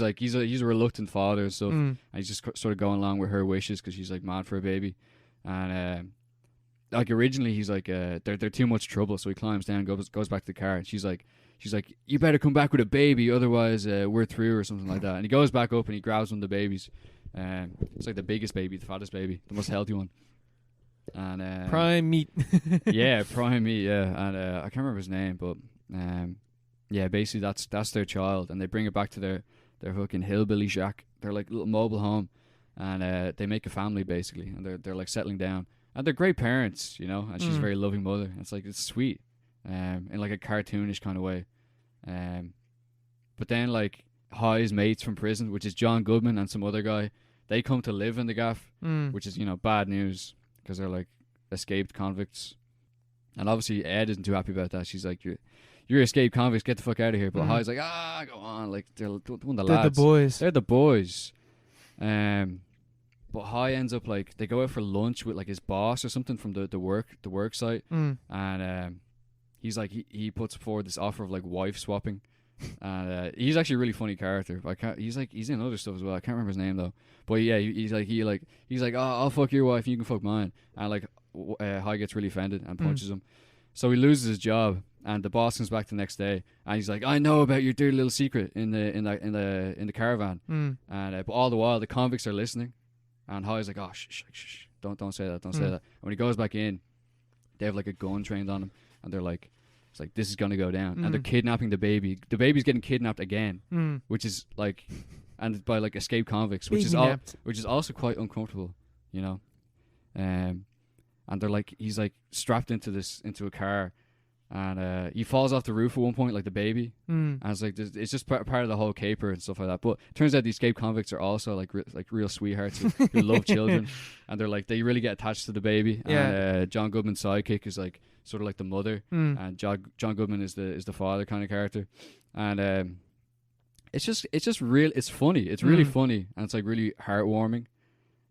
a reluctant father and stuff, and he's just sort of going along with her wishes because she's like mad for a baby, and like originally he's like they're too much trouble, so he climbs down, goes back to the car, and she's like you better come back with a baby, otherwise we're through or something like that, and he goes back up and he grabs one of the babies. It's like the biggest baby, the fattest baby, the most healthy one. And prime meat. Prime meat, and I can't remember his name, but basically that's their child, and they bring it back to their fucking hillbilly shack, their like little mobile home, and they make a family basically, and they're like settling down, and they're great parents, you know, and she's a very loving mother. It's like, it's sweet, in like a cartoonish kind of way, but then like High's mates from prison, which is John Goodman and some other guy, they come to live in the gaff, which is, you know, bad news because they're like escaped convicts, and obviously Ed isn't too happy about that. She's like, you're escaped convicts, get the fuck out of here. But Hi's like, go on, like they're one of the lads. They're the boys. They're the boys. But Hi ends up like they go out for lunch with like his boss or something from the work site, and he's like he puts forward this offer of like wife swapping, and he's actually a really funny character. He's in other stuff as well. I can't remember his name though. But yeah, he's like oh, I'll fuck your wife, and you can fuck mine. And like Hi gets really offended and punches him, so he loses his job. And the boss comes back the next day, and he's like, "I know about your dirty little secret in the caravan." And but all the while, the convicts are listening, and Hi's like, "Oh, shh, don't say that, don't say that." And when he goes back in, they have like a gun trained on him, and they're like, "It's like this is gonna go down," and they're kidnapping the baby. The baby's getting kidnapped again, which is like, and by like escaped convicts, which is also quite uncomfortable, you know. And they're like, he's like strapped into a car. And he falls off the roof at one point, like the baby. And it's like it's just part of the whole caper and stuff like that. But it turns out the escaped convicts are also like real sweethearts who love children, and they're like they really get attached to the baby. Yeah. And John Goodman's sidekick is like sort of like the mother, and John Goodman is the father kind of character. And it's just real. It's funny. It's really funny, and it's like really heartwarming.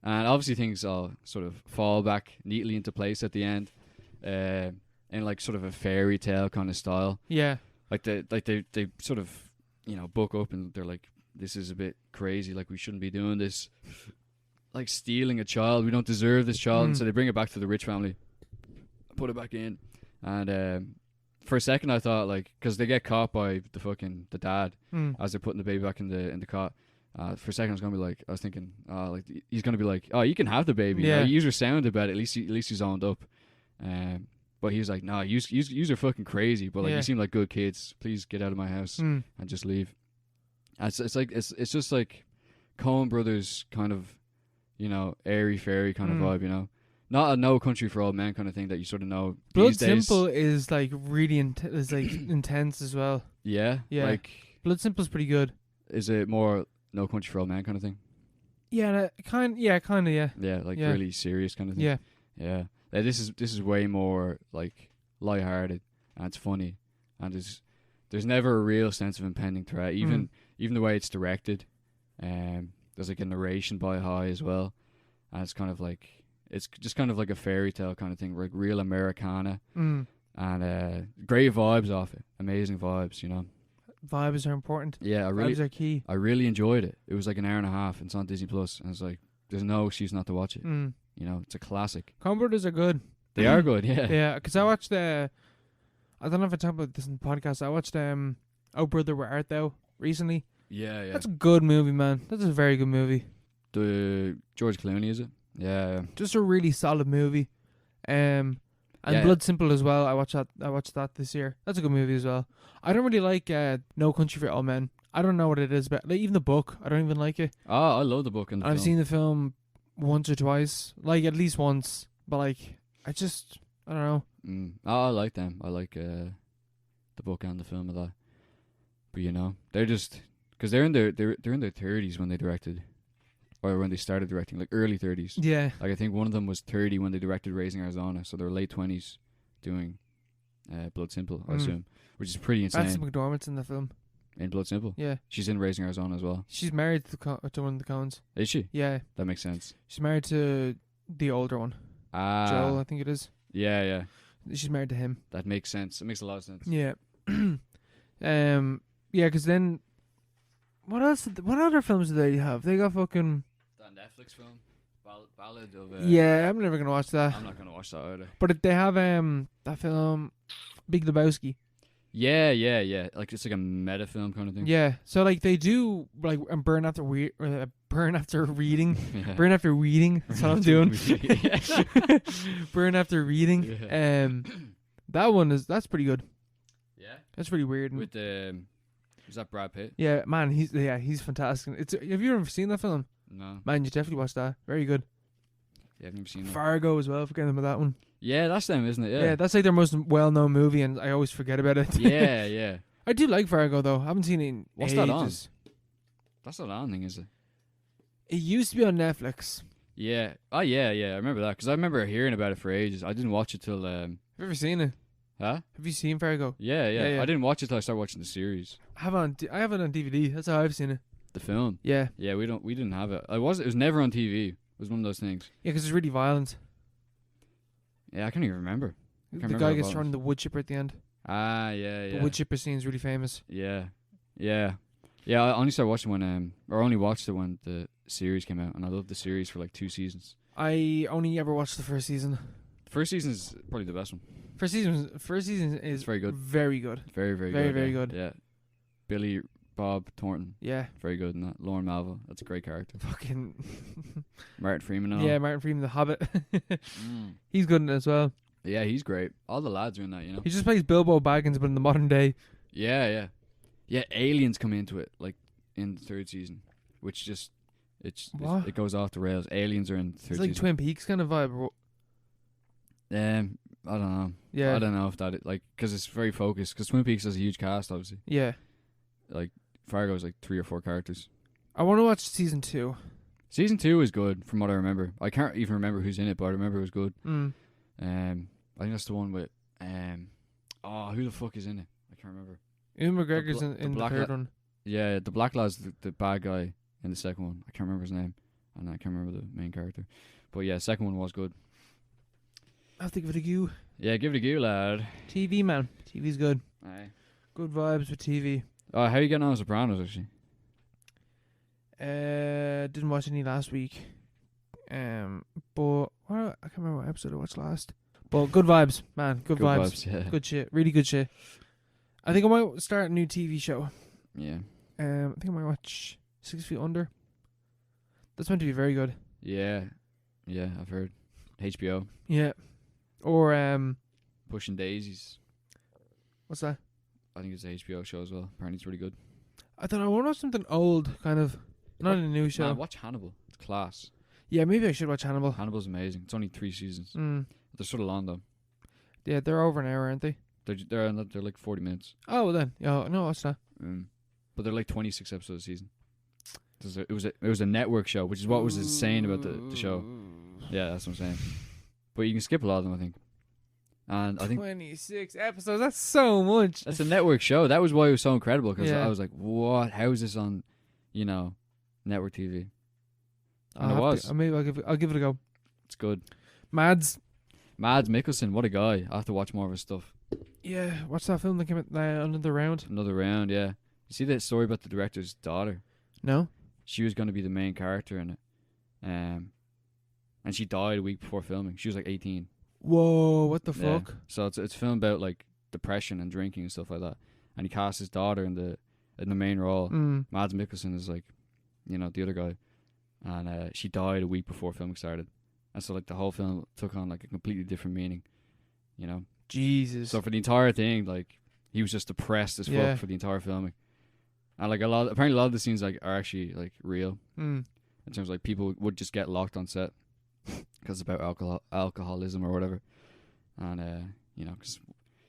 And obviously things all sort of fall back neatly into place at the end. In like sort of a fairy tale kind of style. Yeah. Like they sort of, you know, book up and they're like, this is a bit crazy, like we shouldn't be doing this. Like stealing a child, we don't deserve this child. And so they bring it back to the rich family, put it back in. And for a second I thought like, because they get caught by the dad as they're putting the baby back in the cot. For a second I was thinking, like he's gonna be like, oh, you can have the baby. Yeah. You were sound about it. At least he's owned up. But he was like, "Nah, you are fucking crazy. But like, you seem like good kids. Please get out of my house and just leave." And it's just like Coen Brothers kind of, you know, airy fairy kind of vibe, you know, not a No Country for Old Men kind of thing that you sort of know. Blood Simple is like really intense as well. Yeah. Like Blood Simple's pretty good. Is it more No Country for Old Men kind of thing? Yeah, kind of. Yeah, like really serious kind of thing. Yeah. This is way more like lighthearted, and it's funny, and there's never a real sense of impending threat. Even the way it's directed, there's like a narration by Hi as well, and it's just kind of like a fairy tale kind of thing, like real Americana, and great vibes off it, amazing vibes, you know. Vibes are important. Yeah, vibes are key. I really enjoyed it. It was like an hour and a half, and it's on Disney Plus, and it's like there's no excuse not to watch it. You know, it's a classic. Coen Brothers are good. They are good, yeah. Yeah, because I watched I don't know if I talked about this in the podcast. I watched Oh Brother, Where Art Thou recently. Yeah. That's a good movie, man. That's a very good movie. The George Clooney, is it? Yeah. Just a really solid movie. And Blood Simple as well. I watched that this year. That's a good movie as well. I don't really like No Country for Old Men. I don't know what it is, but like, even the book, I don't even like it. Oh, I love the book and the film. I've seen the film once or twice, like at least once, but like I don't know. I like them. I like the book and the film a lot. But you know, they're just because they're in their 30s when they directed, or when they started directing, like early 30s. Yeah. Like I think one of them was 30 when they directed Raising Arizona, so they're late 20s doing Blood Simple, I assume, which is pretty insane. Frances McDormand's in the film. In Blood Simple? Yeah. She's in Raising Arizona as well. She's married to one of the Coens. Is she? Yeah. That makes sense. She's married to the older one. Joel, I think it is. Yeah. She's married to him. That makes sense. It makes a lot of sense. Yeah. Yeah, because then what else? What other films do they have? They got fucking that Netflix film, Ballad of. Yeah, I'm never gonna watch that. I'm not gonna watch that either. But they have that film, Big Lebowski. Yeah. Like it's like a meta film kind of thing. Yeah. So like they do like burn after reading. Burn after reading. That's what I'm doing. Burn after reading. Yeah. That one that's pretty good. Yeah. That's pretty weird. With is that Brad Pitt? Yeah, man. He's fantastic. Have you ever seen that film? No. Man, you definitely watch that. Very good. Yeah, I've never seen that. Fargo as well. Forgetting about that one. Yeah, that's them, isn't it? Yeah, that's like their most well-known movie, and I always forget about it. Yeah. I do like Fargo though. I haven't seen it in What's ages. that on? That's not on thing, is it? It used to be on Netflix. Yeah. Oh yeah. I remember that because I remember hearing about it for ages. I didn't watch it till. Have you ever seen it? Huh? Have you seen Fargo? Yeah. Yeah. I didn't watch it till I started watching the series. I have it on DVD. That's how I've seen it. The film. Yeah. Yeah, we didn't have it. It was never on TV. It was one of those things. Yeah, because it's really violent. Yeah, I can't even remember. The guy gets thrown in the wood chipper at the end. Ah, yeah. The wood chipper scene is really famous. Yeah. I only started watching when or only watched it when the series came out, and I loved the series for like 2 seasons. I only ever watched the first season. The first season is probably the best one. First season is very good. Very good. Very Very good. Yeah. Billy Bob Thornton. Yeah. Very good in that. Lauren Malvo. That's a great character. Fucking Martin Freeman. Yeah, Martin Freeman, the Hobbit. He's good in it as well. Yeah, he's great. All the lads are in that, you know. He just plays Bilbo Baggins, but in the modern day. Yeah. Aliens come into it like in the 3rd season, which just it goes off the rails. Aliens are in the 3rd season. It's like Twin Peaks kind of vibe. I don't know. Yeah. I don't know if that like because it's very focused. Because Twin Peaks has a huge cast, obviously. Yeah. Like Fargo is like 3 or 4 characters. I want to watch season 2. Season 2 is good from what I remember. I can't even remember who's in it, but I remember it was good. I think that's the one with who the fuck is in it? I can't remember. Ewan McGregor's in the 3rd one. Yeah, the black lad's the bad guy in the 2nd one. I can't remember his name, and I can't remember the main character. But yeah, 2nd one was good. I'll have to give it a go. Yeah, give it a go, lad. TV, man. TV's good. Aye. Good vibes with TV. How are you getting on with Sopranos, actually? Didn't watch any last week. But I can't remember what episode I watched last. But good vibes, man. Good vibes. Yeah. Good shit. Really good shit. I think I might start a new TV show. Yeah. I think I might watch 6 Feet Under. That's meant to be very good. Yeah, I've heard. HBO. Yeah. Or Pushing Daisies. what's that? I think it's an HBO show as well. Apparently it's really good. I don't know. I want to watch something old, kind of. Not a new show. Man, watch Hannibal. It's class. Yeah, maybe I should watch Hannibal. Hannibal's amazing. It's only 3 seasons. Mm. They're sort of long though. Yeah, they're over an hour, aren't they? They're like 40 minutes. Oh, well then. Yeah, no, what's that? But they're like 26 episodes a season. It was a network show, which is what was insane about the show. Yeah, that's what I'm saying. But you can skip a lot of them, I think. And I think 26 episodes. That's so much. that's a network show. That was why it was so incredible, because Yeah. I was like, "What? How is this on, network TV?" And it was. Maybe I'll give it a go. It's good. Mads Mikkelsen, what a guy! I have to watch more of his stuff. Yeah, what's that film that came out Another Round? Another Round, yeah. You see that story about the director's daughter? No? She was going to be the main character in it, and she died a week before filming. She was like 18. Whoa, what the Yeah. fuck? So it's filmed about like depression and drinking and stuff like that. And he cast his daughter in the main role. Mads Mikkelsen is like, the other guy, and she died a week before filming started. And so like the whole film took on like a completely different meaning, Jesus. So for the entire thing, like he was just depressed as fuck for the entire filming. And like apparently a lot of the scenes like are actually like real. In terms of like people would just get locked on set because it's about alcoholism or whatever. And because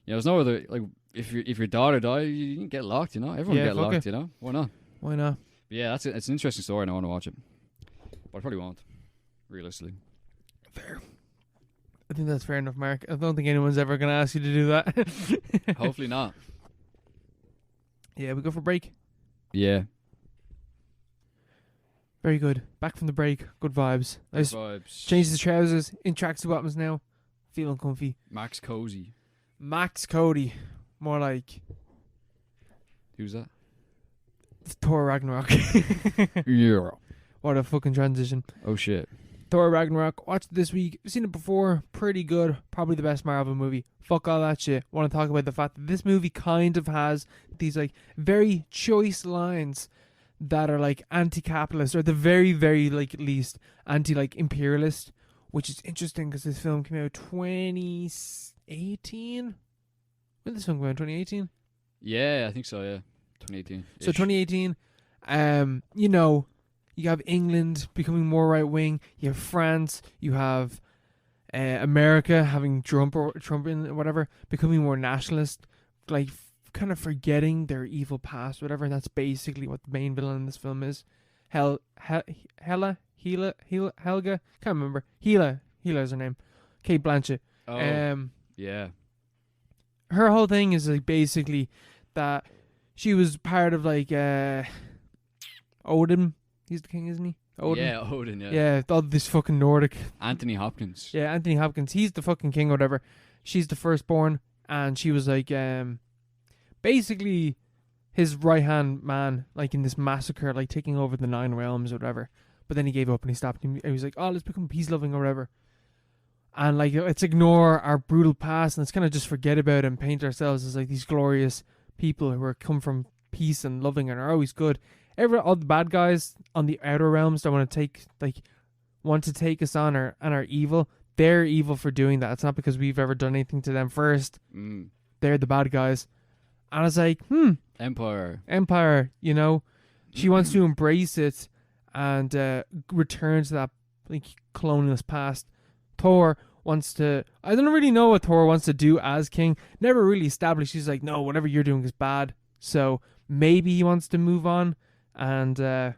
there's no other, like if your daughter died, you can get locked. Everyone get locked. Why not? Why not? But yeah, it's an interesting story, and I want to watch it, but I probably won't, realistically. Fair. I think that's fair enough, Mark. I don't think anyone's ever going to ask you to do that. Hopefully not. Yeah, we go for break. Yeah. Very good. Back from the break. Good vibes. Nice. Vibes. Change the trousers. In tracksuit bottoms now. Feeling comfy. Max Cozy. Max Cody. More like Who's that? Thor Ragnarok. Yeah. What a fucking transition. Oh shit. Thor Ragnarok. Watched it this week. I've seen it before. Pretty good. Probably the best Marvel movie. Fuck all that shit. Want to talk about the fact that this movie kind of has these like very choice lines that are like anti-capitalist, or at the very, very like least anti-like imperialist, which is interesting because this film came out 2018. When did this film come out? 2018. Yeah, I think so. Yeah, 2018. So 2018. You have England becoming more right wing. You have France. You have America having Trump in whatever, becoming more nationalist, like kind of forgetting their evil past, whatever. And that's basically what the main villain in this film is. Helga, can't remember. Hela is her name. Kate Blanchett. Oh, yeah. her whole thing is like basically that she was part of like Odin. He's the king, isn't he? Odin. Yeah, Odin. Yeah. Yeah, all this fucking Nordic. Anthony Hopkins. Yeah, Anthony Hopkins. He's the fucking king or whatever. She's the firstborn, and she was like basically his right hand man, like in this massacre, like taking over the 9 realms or whatever. But then he gave up and he stopped. And he was like, "Oh, let's become peace loving or whatever." And like, let's ignore our brutal past and let's kind of just forget about it and paint ourselves as like these glorious people who are come from peace and loving and are always good. All the bad guys on the outer realms that want to take us on and are evil. They're evil for doing that. It's not because we've ever done anything to them first. They're the bad guys. And I was like, Empire, you know. She wants to embrace it and return to that like colonialist past. Thor wants to... I don't really know what Thor wants to do as king. Never really established. He's like, no, whatever you're doing is bad. So maybe he wants to move on and,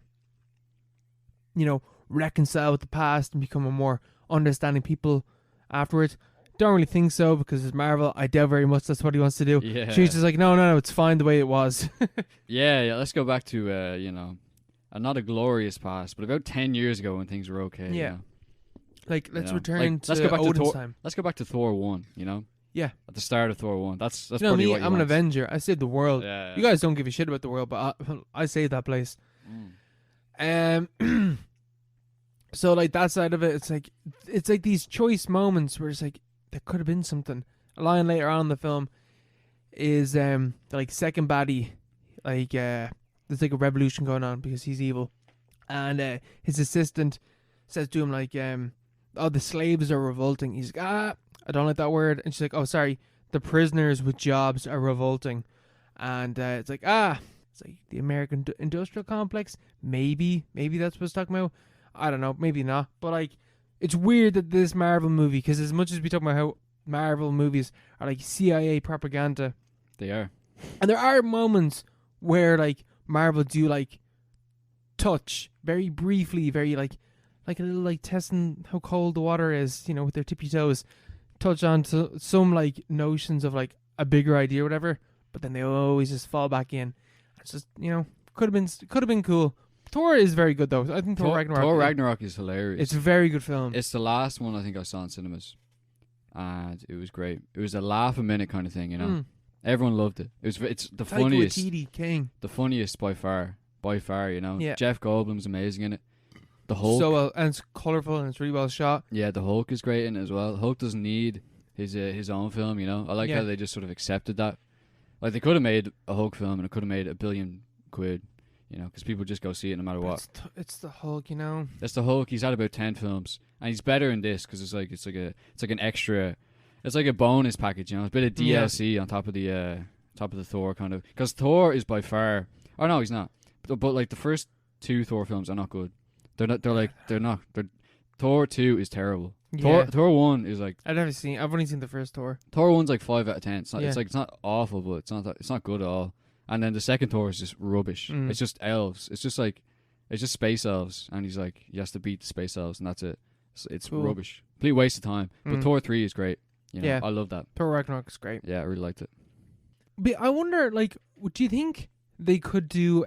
reconcile with the past and become a more understanding people afterwards. Don't really think so because it's Marvel. I doubt very much that's what he wants to do. Yeah. She's just like, no, it's fine the way it was. yeah. Let's go back to, not a glorious past, but about 10 years ago when things were okay. Yeah. You know? Like, let's return to let's go back Odin's to Thor. time. Let's go back to Thor 1, you know? Yeah. At the start of Thor 1. That's you know probably me, what you I'm want. an Avenger. I saved the world. Yeah. You guys don't give a shit about the world, but I saved that place. So like that side of it, it's like these choice moments where it's like there could have been something. A line later on in the film is the like second baddie, like there's like a revolution going on because he's evil, and his assistant says to him like the slaves are revolting. He's like, I don't like that word, and she's like, oh sorry, the prisoners with jobs are revolting, and it's like it's like the American industrial complex. Maybe that's what it's talking about. I don't know, maybe not. But like, it's weird that this Marvel movie, because as much as we talk about how Marvel movies are like CIA propaganda, they are. And there are moments where like Marvel do like touch very briefly, very like a little like testing how cold the water is, you know, with their tippy toes, touch on to some like notions of like a bigger idea or whatever. But then they always just fall back in. It's just, could have been cool. Thor is very good though. I think Thor Ragnarok is hilarious. It's a very good film. It's the last one I think I saw in cinemas, and it was great. It was a laugh a minute kind of thing, you know. Everyone loved it. It's the funniest. Taika Waititi, king. The funniest by far, you know. Yeah. Jeff Goldblum's amazing in it. The Hulk. So well, and it's colourful and it's really well shot. Yeah, the Hulk is great in it as well. Hulk doesn't need his own film, you know. I like how they just sort of accepted that. Like they could have made a Hulk film and it could have made $1 billion, you know, because people just go see it no matter what. It's the Hulk, you know. That's the Hulk. He's had about 10 films, and he's better in this because it's like an extra. It's like a bonus package, you know. It's a bit of DLC on top of the Thor kind of. Because Thor is by far. Oh no, he's not. But like the first 2 Thor films are not good. They're not. Thor 2 is terrible. Yeah. Thor 1 is like. I've only seen the first Thor. Thor 1's like 5 out of 10. It's not awful, but it's not good at all. And then the second Thor is just rubbish. It's just elves. It's just space elves, and he's like he has to beat the space elves, and that's it. It's cool. Rubbish. Complete waste of time. But Thor 3 is great. You know, I love that. Thor Ragnarok is great. Yeah, I really liked it. But I wonder, like, do you think they could do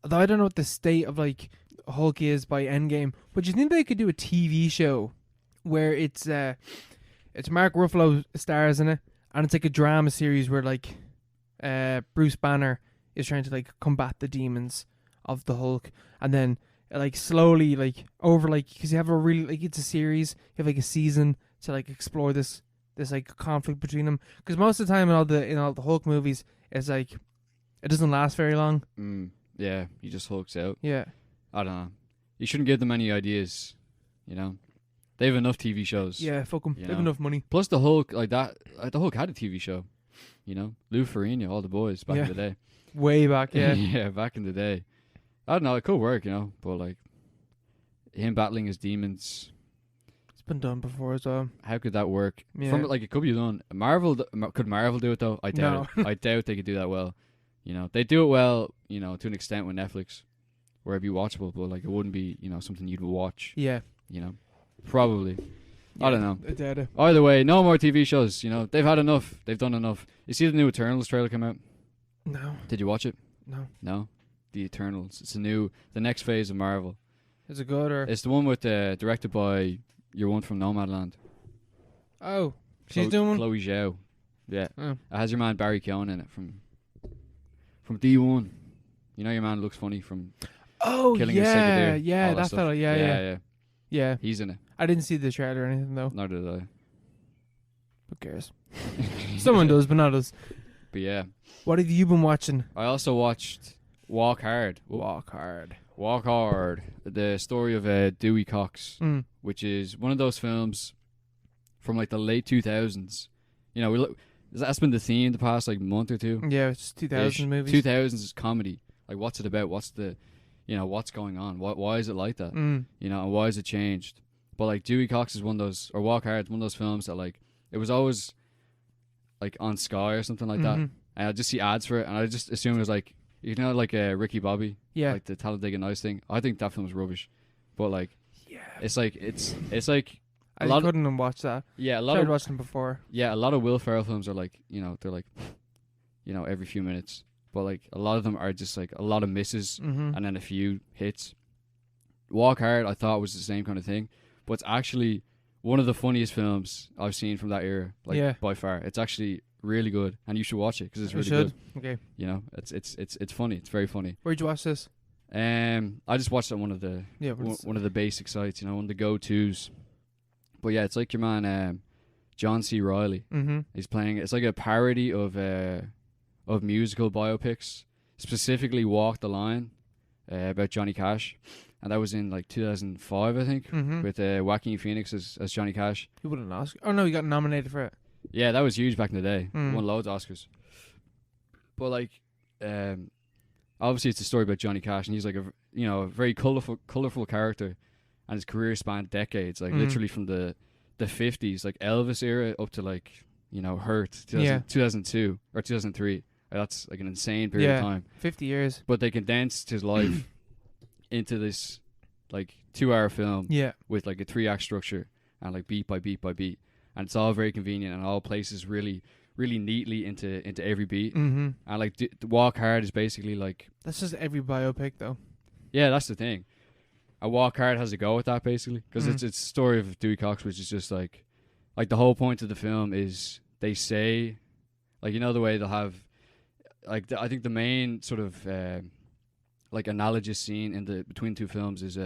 although I don't know what the state of like Hulk is by Endgame, but do you think they could do a TV show where it's Mark Ruffalo stars in it, and it's like a drama series where like Bruce Banner is trying to like combat the demons of the Hulk, and then like slowly like over like because you have a really like it's a series, you have like a season to like explore this like conflict between them, because most of the time in all the Hulk movies it's like it doesn't last very long. Yeah, he just hulks out. Yeah, I don't know. You shouldn't give them any ideas, you know. They have enough TV shows. Yeah, fuck them. They have enough money. Plus the Hulk, like that. The Hulk had a TV show. You know, Lou Ferrigno, all the boys back in the day. Way back, yeah. Yeah, back in the day. I don't know, it could work, you know, but like him battling his demons. It's been done before as well. How could that work? Yeah. From it could be done. Could Marvel do it though? I doubt it. I doubt they could do that well. You know, they do it well, you know, to an extent with Netflix, where it'd be watchable, but like it wouldn't be, you know, something you'd watch. Yeah. You know, probably. I don't know. I doubt it. Either way, no more TV shows. You know, they've had enough. They've done enough. You see the new Eternals trailer come out? No. Did you watch it? No. No. The Eternals. It's the next phase of Marvel. Is it good or? It's the one with directed by your one from Nomadland. Oh, she's doing one. Chloe Zhao. Yeah. Oh. It has your man Barry Keoghan in it from D1. You know your man looks funny from Killing a Sacred Deer, all that fella, yeah. He's in it. I didn't see the trailer or anything though. Neither did I. Who cares? Someone does, but not us. But yeah. What have you been watching? I also watched Walk Hard. Walk Hard. Walk Hard. The story of Dewey Cox, which is one of those films from like the late 2000s. You know, that's been the theme the past like month or two. Yeah, it's 2000s movies. 2000s is comedy. Like, what's it about? What's the, you know, what's going on? Why is it like that? You know, and why has it changed? But like Dewey Cox is one of those, or Walk Hard is one of those films that like, it was always like on Sky or something like that. And I just see ads for it, and I just assume it was like, you know, like Ricky Bobby, like the Talladega Nights thing. I think that film was rubbish, but like, it's like I couldn't watch that. Yeah, Started watching before. Yeah, a lot of Will Ferrell films are like, you know, they're like, you know, every few minutes, but like a lot of them are just like a lot of misses and then a few hits. Walk Hard, I thought was the same kind of thing, but it's actually one of the funniest films I've seen from that era, like by far. It's actually really good, and you should watch it because it's really good. Okay. You know, it's funny. It's very funny. Where'd you watch this? I just watched it on one of the basic sites, you know, one of the go-tos. But yeah, it's like your man John C. Reilly. He's playing. It's like a parody of musical biopics, specifically Walk the Line, about Johnny Cash, and that was in like 2005, I think, with Joaquin Phoenix as Johnny Cash. He won an Oscar. Oh no, he got nominated for it. Yeah, that was huge back in the day. Won loads of Oscars. But like, obviously it's a story about Johnny Cash, and he's like a very colorful character, and his career spanned decades, like literally from the 50s, like Elvis era, up to like, you know, Hurt 2002 or 2003. That's like an insane period of time. 50 years. But they condensed his life into this like 2-hour film with like a 3-act structure and like beat by beat by beat. And it's all very convenient and all places really, really neatly into every beat. And like the Walk Hard is basically like, that's just every biopic though. Yeah, that's the thing. A Walk Hard has a go with that basically, because it's a story of Dewey Cox, which is just like the whole point of the film is they say, like, you know, the way they'll have like I think the main sort of like analogous scene in the between two films is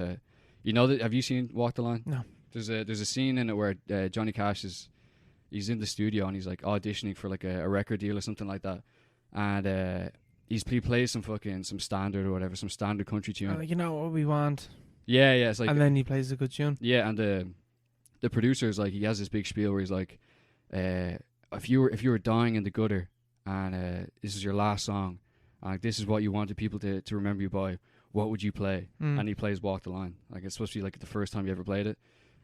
you know, that have you seen Walk the Line? No. There's a scene in it where Johnny Cash he's in the studio and he's like auditioning for like a record deal or something like that, and he plays some standard or whatever, some standard country tune. Like, you know what we want. Yeah, it's like, and then he plays a good tune. Yeah, and the producer is like, he has this big spiel where he's like, if you were dying in the gutter and this is your last song, and this is what you wanted people to remember you by, what would you play? And he plays Walk the Line. Like, it's supposed to be like the first time you ever played it.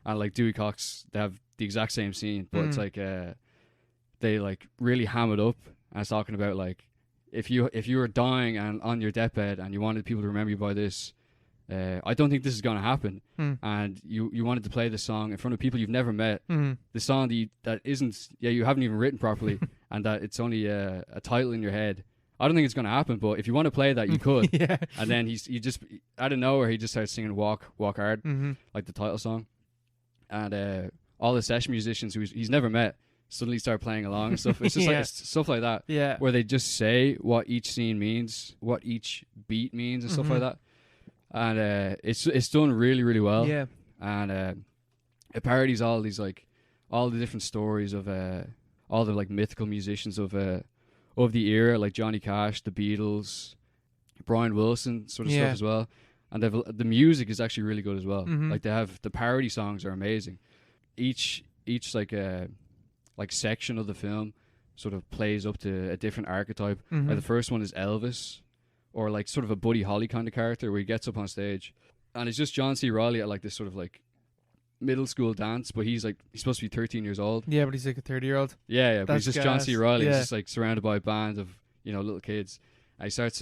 And like Dewey Cox, they have the exact same scene, but it's like they like really ham it up, and it's talking about like, if you were dying and on your deathbed and you wanted people to remember you by this, I don't think this is going to happen. And you wanted to play this song in front of people you've never met, the song that you haven't even written properly, and that it's only a title in your head. I don't think it's going to happen, but if you want to play that, you could. And then he just out of nowhere, he just starts singing Walk Hard, like the title song, and all the session musicians who he's never met suddenly start playing along and stuff. It's just like stuff like that, where they just say what each scene means, what each beat means, and stuff like that. And it's done really, really well. Yeah. And it parodies all these like all the different stories of all the like mythical musicians of the era, like Johnny Cash, the Beatles, Brian Wilson sort of stuff as well. And the music is actually really good as well. Like, they have the parody songs are amazing. Each like section of the film sort of plays up to a different archetype. Like, the first one is Elvis, or like sort of a Buddy Holly kind of character, where he gets up on stage and it's just John C. Reilly at like this sort of like middle school dance, but he's supposed to be 13 years old. Yeah, but he's like a 30-year-old. Yeah, but he's just gas. John C. Reilly. He's just like surrounded by a band of, you know, little kids. And he starts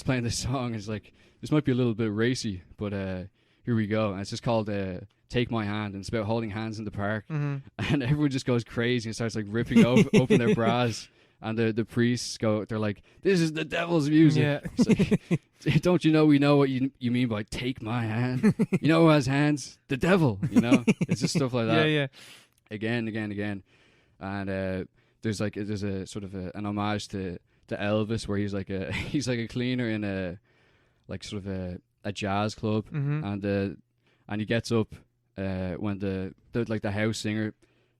playing this song, and it's like, this might be a little bit racy, but here we go. And it's just called Take My Hand, and it's about holding hands in the park. And everyone just goes crazy and starts like ripping open their bras. And the priests they're like, this is the devil's music. Yeah. It's like, don't you know we know what you mean by take my hand? You know who has hands? The devil, you know? It's just stuff like that. Yeah. Again. And there's a sort of an homage to Elvis, where he's like a cleaner in a like sort of a jazz club, and he gets up when the house singer,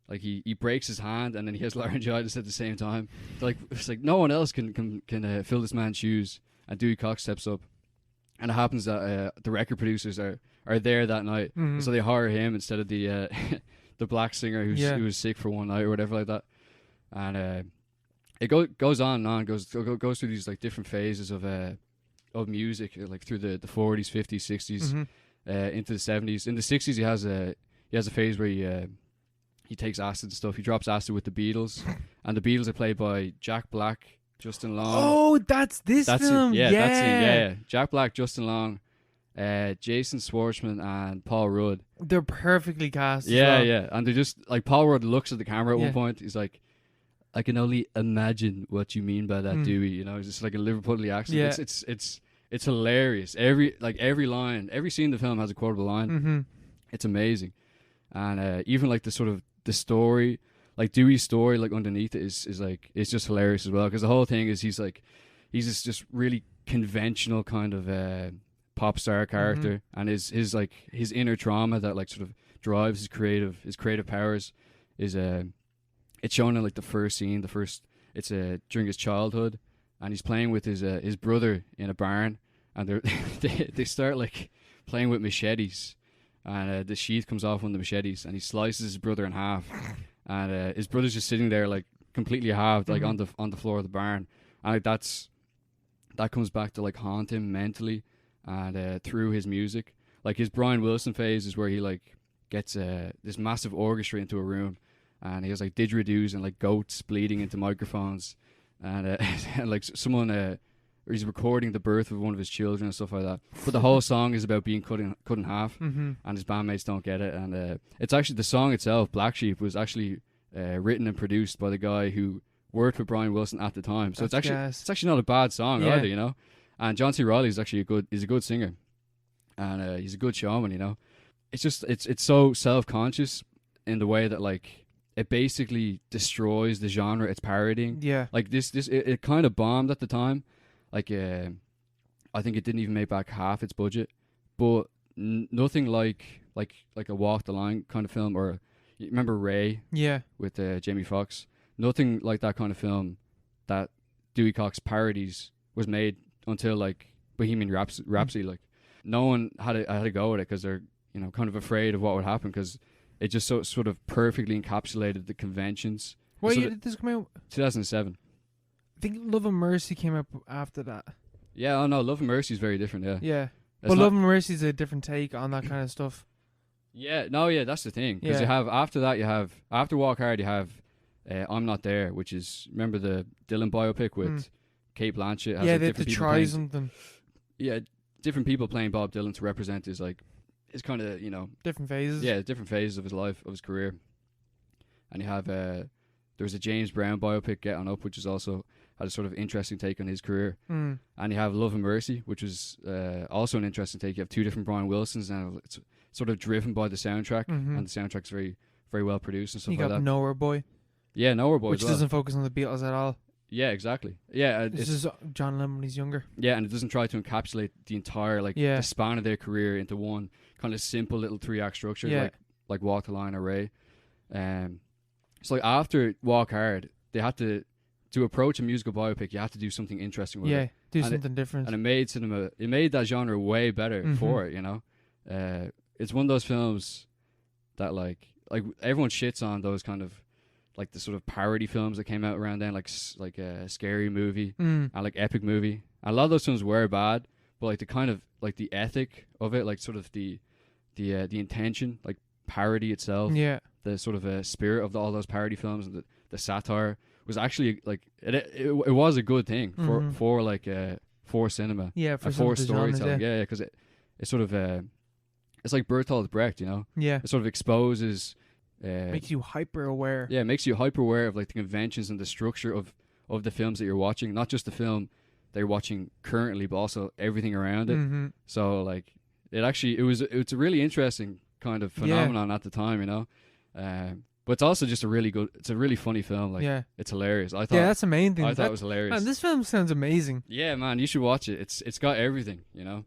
like he breaks his hand and then he has laryngitis at the same time. It's like no one else can fill this man's shoes. And Dewey Cox steps up, and it happens that the record producers are there that night, so they hire him instead of the the black singer who was sick for one night or whatever like that. And it goes on and on, goes through these like different phases of music, like through the 40s, 50s, 60s, into the 70s. In the 60s, he has a phase where he takes acid and stuff. He drops acid with the Beatles, and the Beatles are played by Jack Black, Justin Long. Oh, that's film. It. Yeah, that's it. Yeah. Jack Black, Justin Long, Jason Schwartzman, and Paul Rudd. They're perfectly cast. Yeah, as well. yeah, and they're just like, Paul Rudd looks at the camera at one point. He's like, I can only imagine what you mean by that, Dewey. You know, it's just like a Liverpoolian accent. Yeah. It's hilarious. Every line, every scene in the film has a quotable line. It's amazing, and even like the story, like Dewey's story, like underneath it is like, it's just hilarious as well, because the whole thing is he's this just really conventional kind of pop star character, and his inner trauma that like sort of drives his creative powers is it's shown in like the first scene. It's during his childhood, and he's playing with his brother in a barn, and they start like playing with machetes, and the sheath comes off one of the machetes, and he slices his brother in half, and his brother's just sitting there like completely halved, like on the floor of the barn, and like that comes back to like haunt him mentally, and through his music. Like his Brian Wilson phase is where he like gets this massive orchestra into a room, and he has like didgeridoos and like goats bleeding into microphones, and, and like someone or he's recording the birth of one of his children and stuff like that. But the whole song is about being cut in half, and his bandmates don't get it. And it's actually, the song itself, Black Sheep, was actually written and produced by the guy who worked with Brian Wilson at the time. So it's actually not a bad song either, you know. And John C. Reilly is actually he's a good singer, and he's a good showman, you know. It's just it's so self-conscious in the way that like it basically destroys the genre it's parodying. Yeah, like it kind of bombed at the time. Like I think it didn't even make back half its budget, but nothing like a Walk the Line kind of film, or you remember Ray? Yeah, with Jamie Foxx. Nothing like that kind of film that Dewey Cox parodies was made until like Bohemian Rhapsody. Like no one had to go with it because they're, you know, kind of afraid of what would happen, because it just sort of perfectly encapsulated the conventions. What year did this come out? 2007. I think Love and Mercy came up after that. Yeah, oh no, Love and Mercy is very different. Yeah. Yeah, but Love and Mercy is a different take on that kind of stuff. Yeah, no, yeah, that's the thing. Because you have after Walk Hard, you have I'm Not There, which is, remember the Dylan biopic with Kate Blanchett? Yeah, they have to try something. Yeah, different people playing Bob Dylan to represent his kind of, you know, different phases. Yeah, different phases of his life, of his career. And you have there's a James Brown biopic, Get On Up, which is also had a sort of interesting take on his career. And you have Love and Mercy, which was also an interesting take. You have two different Brian Wilsons, and it's sort of driven by the soundtrack, and the soundtrack's very, very well produced and stuff like that. You got Nowhere Boy. Yeah, Nowhere Boy, which doesn't focus on the Beatles at all. Yeah, exactly. Yeah, this is John Lennon when he's younger. Yeah, and it doesn't try to encapsulate the entire the span of their career into one kind of simple little 3-act structure, like Walk the Line or Ray. So after Walk Hard, they had to approach a musical biopic. You have to do something interesting with it. Yeah, do something different. And it made that genre way better for it. You know, it's one of those films that like everyone shits on those kind of like the sort of parody films that came out around then, like a Scary Movie and like Epic Movie. And a lot of those films were bad, but like the kind of like the ethic of it, like sort of the intention, like parody itself, the sort of spirit of all those parody films, and the satire was actually like it was a good thing for cinema, for storytelling. Yeah, because it sort of it's like Bertolt Brecht, you know. Yeah. It sort of exposes. Makes you hyper aware. Yeah, it makes you hyper aware of like the conventions and the structure of the films that you're watching, not just the film that you're watching currently, but also everything around it. Mm-hmm. So like it's a really interesting kind of phenomenon at the time, you know. But it's also just it's a really funny film. Like, it's hilarious. I thought, that's the main thing. I thought it was hilarious. Man, this film sounds amazing. Yeah, man, you should watch it. It's got everything, you know.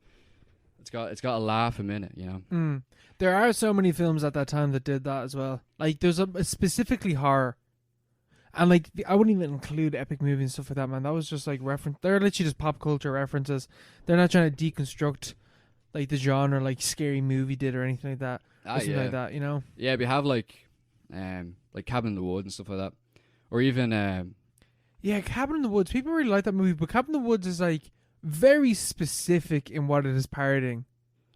It's got a laugh a minute, you know. Mm. There are so many films at that time that did that as well. Like, there's a specifically horror. And, like, I wouldn't even include epic movies and stuff like that, man. That was just, like, reference. They're literally just pop culture references. They're not trying to deconstruct, like, the genre like Scary Movie did or anything like that. Something like that, you know? Yeah, we have, like Cabin in the Woods and stuff like that. Or even... yeah, Cabin in the Woods. People really like that movie, but Cabin in the Woods is, like, very specific in what it is parodying.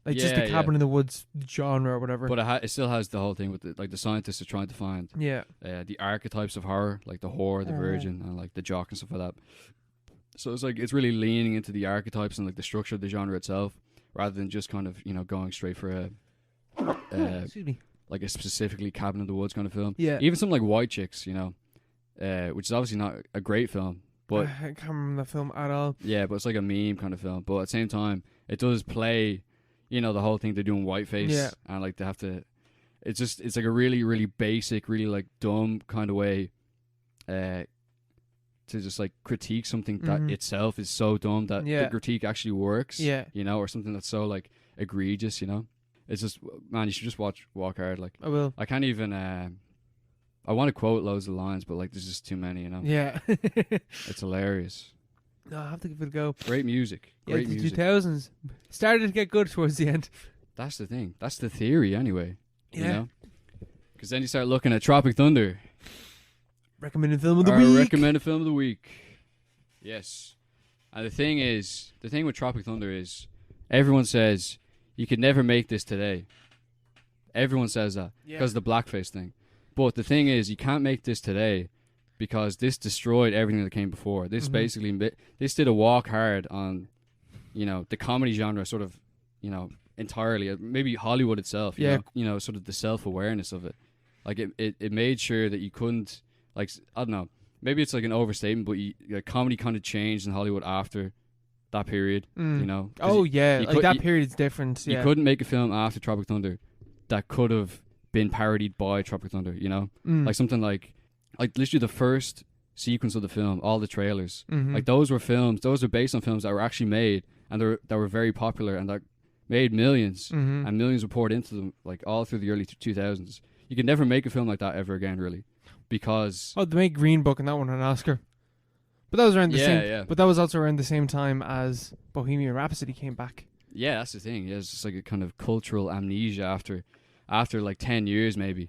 Like, just the Cabin in the Woods genre or whatever. But it still has the whole thing with the scientists are trying to find the archetypes of horror, like the whore, the virgin, and like the jock and stuff like that. So it's like it's really leaning into the archetypes and like the structure of the genre itself, rather than just kind of, you know, going straight for a excuse me, like a specifically Cabin in the Woods kind of film. Yeah. Even something like White Chicks, you know, which is obviously not a great film, but I can't remember the film at all. Yeah, but it's like a meme kind of film. But at the same time, it does play, you know, the whole thing they're doing whiteface and like they have to. It's like a really, really basic, really like dumb kind of way to just like critique something that itself is so dumb that the critique actually works. Yeah, you know, or something that's so like egregious. You know, it's just, man, you should just watch Walk Hard. Like, I will. I can't even. I want to quote loads of lines, but like there's just too many. You know. Yeah. It's hilarious. No, I have to give it a go. Great music. Great music. The 2000s started to get good towards the end. That's the thing. That's the theory, anyway. Yeah. You know? Because then you start looking at Tropic Thunder. Recommended film of the week. Recommended film of the week. Yes. And the thing with Tropic Thunder is, everyone says you could never make this today. Everyone says that because of the blackface thing. But the thing is, you can't make this today, because this destroyed everything that came before. This basically, this did a walk hard on, you know, the comedy genre, sort of, you know, entirely. Maybe Hollywood itself, you know, sort of the self-awareness of it. Like, it made sure that you couldn't, like, I don't know, maybe it's like an overstatement, but comedy kind of changed in Hollywood after that period, you know. Oh, that period's different. You couldn't make a film after Tropic Thunder that could have been parodied by Tropic Thunder, you know? Like something like literally the first sequence of the film, all the trailers, like those were based on films that were actually made and that were very popular and that made millions, and millions were poured into them, like all through the early 2000s. You could never make a film like that ever again, really, because they made Green Book and that won an Oscar, but that was around the same. But that was also around the same time as Bohemian Rhapsody came back. Yeah, that's the thing. Yeah, it's just like a kind of cultural amnesia after like 10 years maybe.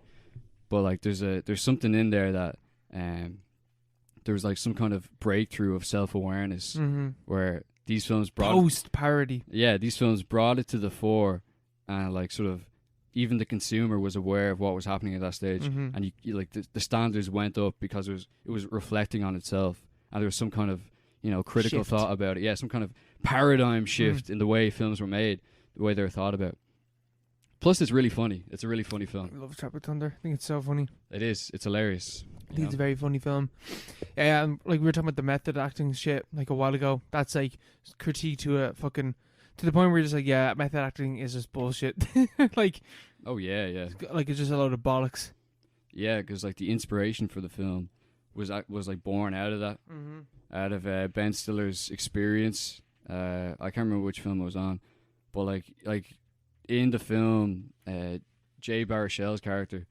But like there's something in there that there was like some kind of breakthrough of self-awareness where these films brought post-parody. Yeah, these films brought it to the fore, and like sort of even the consumer was aware of what was happening at that stage, and you like the standards went up because it was reflecting on itself, and there was some kind of, you know, critical thought about it. Yeah, some kind of paradigm shift in the way films were made, the way they were thought about. Plus, it's really funny. It's a really funny film. I love Tropic Thunder. I think it's so funny. It is. It's hilarious. I think it's a very funny film. Yeah, like we were talking about the method acting shit like a while ago. That's like critique to a fucking, to the point where you're just like, yeah, method acting is just bullshit. Like, oh yeah. Like it's just a load of bollocks. Yeah, because like the inspiration for the film was like born out of that, out of Ben Stiller's experience. I can't remember which film it was on, but like in the film, Jay Baruchel's character,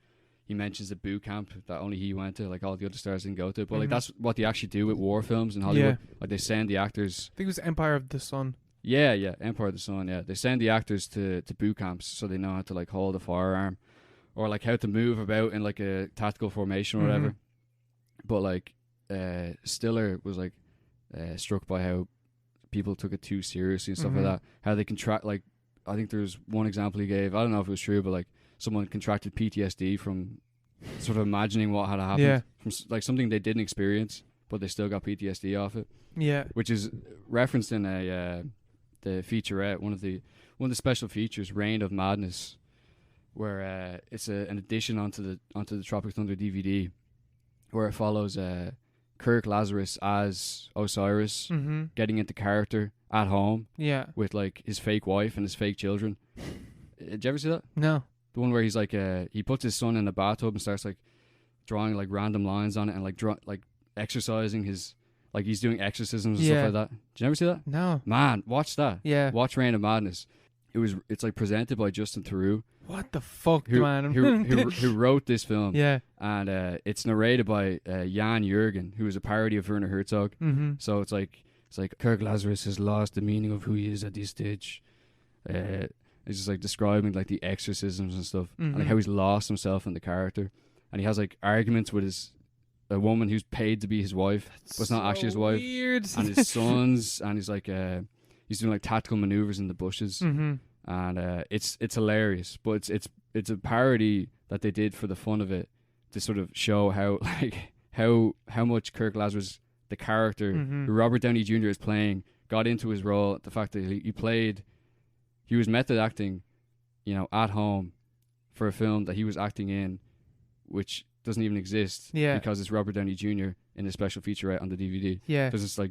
he mentions the boot camp that only he went to, like all the other stars didn't go to. But like that's what they actually do with war films in Hollywood. Yeah. Like they send the actors. I think it was Empire of the Sun. Yeah, Empire of the Sun. Yeah, they send the actors to boot camps so they know how to like hold a firearm, or like how to move about in like a tactical formation or whatever. But like Stiller was like struck by how people took it too seriously and stuff like that. How they contract, like, I think there's one example he gave, I don't know if it was true, but like someone contracted PTSD from sort of imagining what had happened, from like something they didn't experience, but they still got PTSD off it. Yeah, which is referenced in the featurette, one of the one of the special features, Reign of Madness, where it's an addition onto the Tropic Thunder DVD, where it follows Kirk Lazarus as Osiris getting into character at home with like his fake wife and his fake children. Did you ever see that? No. The one where he's like he puts his son in a bathtub and starts like drawing like random lines on it and like exercising his, like he's doing exorcisms and stuff like that. Did you ever see that? No. Man, watch that. Yeah. Watch Reign of Madness. It's like presented by Justin Theroux. What the fuck, man? Who wrote this film. Yeah. And it's narrated by Jan Jürgen, who is a parody of Werner Herzog. So it's like Kirk Lazarus has lost the meaning of who he is at this stage. It's just like describing like the exorcisms and stuff, and like how he's lost himself in the character, and he has like arguments with a woman who's paid to be his wife, but it's not actually his wife. Weird. And his sons, and he's like he's doing like tactical maneuvers in the bushes, and it's hilarious, but it's a parody that they did for the fun of it, to sort of show how like how much Kirk Lazarus, the character who Robert Downey Jr. is playing, got into his role. The fact that he was method acting, at home for a film that he was acting in, which doesn't even exist because it's Robert Downey Jr. in a special featurette on the DVD. Yeah, because it's like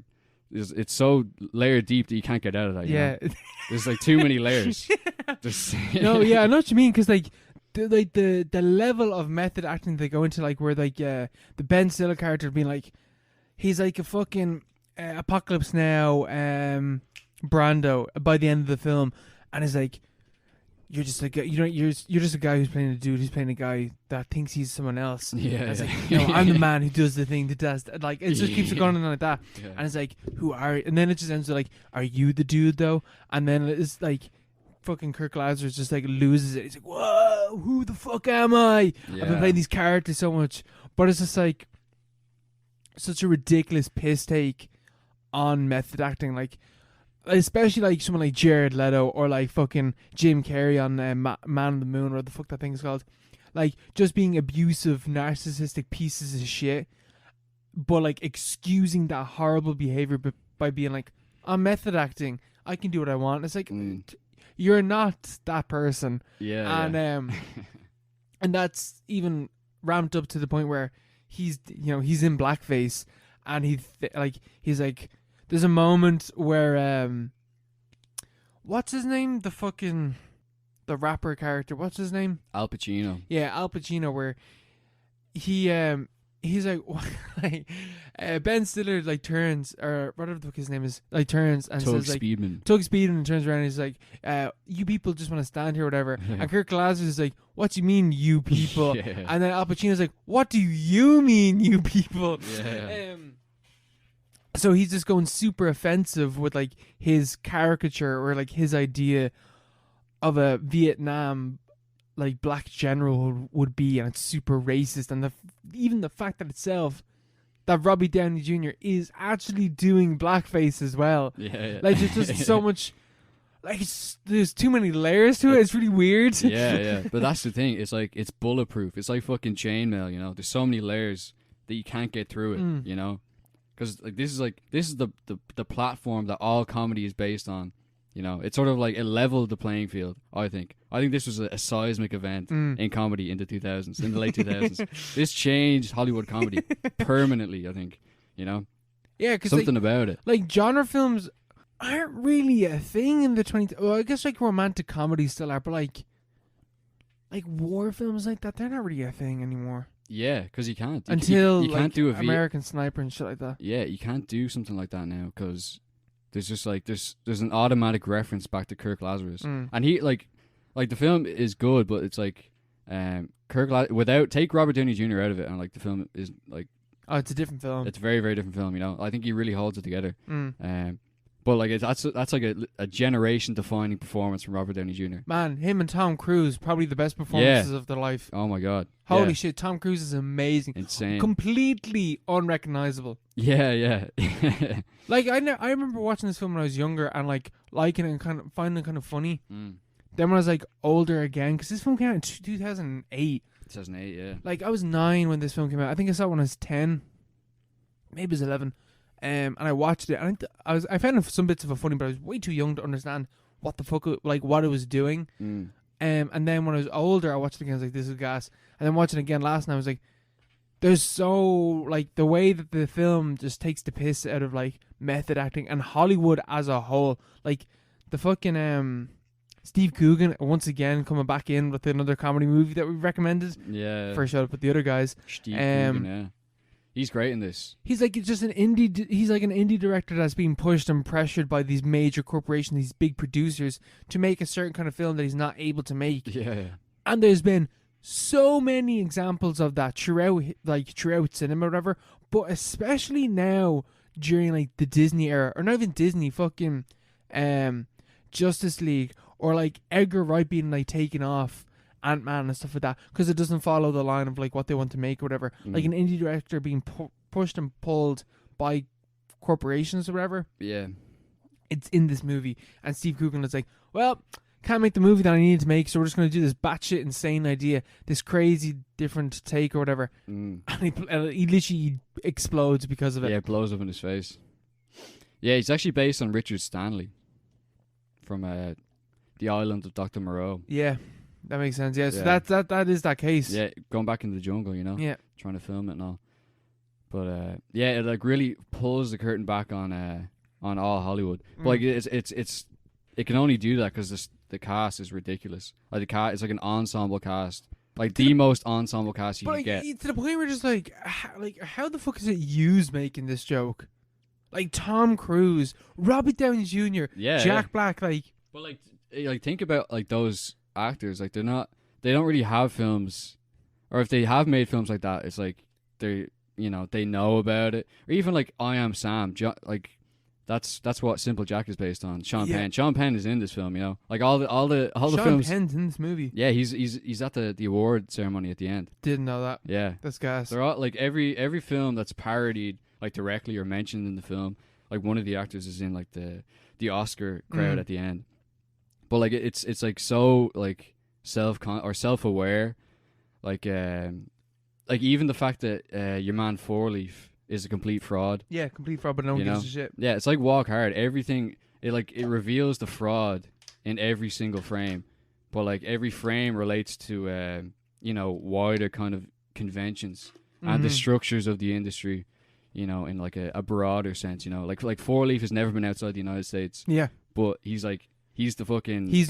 it's so layer deep that you can't get out of that. You know? There's like too many layers. No, I know what you mean, because like the level of method acting they go into, like where like the Ben Stiller character being like, he's like a fucking Apocalypse Now Brando by the end of the film. And it's like, you're just like, you're just a guy who's playing a dude who's playing a guy that thinks he's someone else. Yeah. And it's like, I'm the man who does the thing that does that. Like, it just keeps going on like that. Yeah. And it's like, who are you? And then it just ends with like, are you the dude though? And then it's like, fucking Kirk Lazarus just like loses it. He's like, whoa, who the fuck am I? Yeah. I've been playing these characters so much. But it's just like, such a ridiculous piss take on method acting. Like, especially like someone like Jared Leto or like fucking Jim Carrey on Man on the Moon, or what the fuck that thing's called. Like, just being abusive, narcissistic pieces of shit, but like excusing that horrible behavior by being like, I'm method acting, I can do what I want. It's like, you're not that person. Yeah. And and that's even ramped up to the point where he's in blackface, and he's like, there's a moment where what's his name? The rapper character. What's his name? Al Pacino. Yeah, Al Pacino. Where he's like, Ben Stiller like turns, or whatever the fuck his name is, like turns and says like Tug Speedman turns around and he's like, you people just want to stand here or whatever. And Kirk Lazarus is like, what do you mean you people? And then Al Pacino's like, what do you mean you people? So he's just going super offensive with like his caricature, or like his idea of a Vietnam like black general would be, and it's super racist. And even the fact that itself, that Robbie Downey Jr. is actually doing blackface as well. Yeah. Like, there's just so much, like, there's too many layers to it. It's really weird. Yeah. But that's the thing. It's like, it's bulletproof. It's like fucking chainmail, There's so many layers that you can't get through it, Because like this is the platform that all comedy is based on. It's sort of like it leveled the playing field. I think this was a seismic event in comedy in the 2000s, in the late 2000s. This changed Hollywood comedy permanently. I think, Yeah, because something about it. Like, genre films aren't really a thing in the 20s. Well, I guess like romantic comedies still are, but like war films like that, they're not really a thing anymore. Yeah, because you can't. Until you can't like do American Sniper and shit like that. Yeah, you can't do something like that now, because there's just like there's an automatic reference back to Kirk Lazarus, and he like the film is good, but it's like take Robert Downey Jr. out of it, and like the film is like, oh, it's a different film. It's a very, very different film. I think he really holds it together. But like that's like a generation defining performance from Robert Downey Jr. Man, him and Tom Cruise, probably the best performances of their life. Oh my god. Holy shit, Tom Cruise is amazing. Insane. Completely unrecognizable. Yeah. Like, I remember watching this film when I was younger and like liking it and kind of finding it kind of funny. Then when I was like older again, because this film came out in 2008. 2008, yeah. Like, I was 9 when this film came out. I think I saw it when I was 10. Maybe it was 11. And I watched it, and I found some bits of it funny, but I was way too young to understand what the fuck, like what it was doing. And then when I was older, I watched it again. I was like, this is gas. And then watching it again last night, I was like, there's so, like, the way that the film just takes the piss out of, like, method acting and Hollywood as a whole. Like, the fucking, Steve Coogan, once again, coming back in with another comedy movie that we recommended. Yeah. For a shout out with the other guys. Steve Coogan, yeah. He's great in this. He's like just an indie. He's like an indie director that's being pushed and pressured by these major corporations, these big producers, to make a certain kind of film that he's not able to make. Yeah. And there's been so many examples of that throughout cinema, or whatever. But especially now during like the Disney era, or not even Disney, fucking, Justice League, or like Edgar Wright being like taken off Ant-Man and stuff like that, because it doesn't follow the line of like what they want to make or whatever. Like an indie director being pushed and pulled by corporations or whatever. Yeah. It's in this movie. And Steve Coogan is like, well, can't make the movie that I needed to make, so we're just going to do this batshit insane idea, this crazy different take or whatever. And he literally explodes because of it. Yeah, it blows up in his face. Yeah, he's actually based on Richard Stanley from The Island of Dr. Moreau. Yeah. That makes sense. Yeah, so that is that case. Yeah, going back into the jungle, you know. Yeah, trying to film it and all. But yeah, it like really pulls the curtain back on all Hollywood. But like it can only do that because the cast is ridiculous. Like it's like an ensemble cast, like the most ensemble cast you can get. To the point where just like how the fuck is it used making this joke? Like Tom Cruise, Robert Downey Jr., Jack Black, like. But like think about like those actors, like they don't really have films, or if they have made films like that, it's like they know about it. Or even like I Am Sam, like that's what Simple Jack is based on. Sean Penn. Sean Penn is in this film, you know, like all the films. Sean Penn's in this movie. Yeah, he's at the award ceremony at the end. Didn't know that. Yeah, that's gas. They're all like every film that's parodied like directly or mentioned in the film. Like one of the actors is in like the Oscar crowd at the end. But like it's like so like self-aware, like even the fact that your man Four Leaf is a complete fraud. Yeah, complete fraud, but no one gives a shit. Yeah, it's like Walk Hard. Everything it reveals the fraud in every single frame, but like every frame relates to wider kind of conventions and the structures of the industry, you know, in like a broader sense. You know, like Four Leaf has never been outside the United States. Yeah, but he's the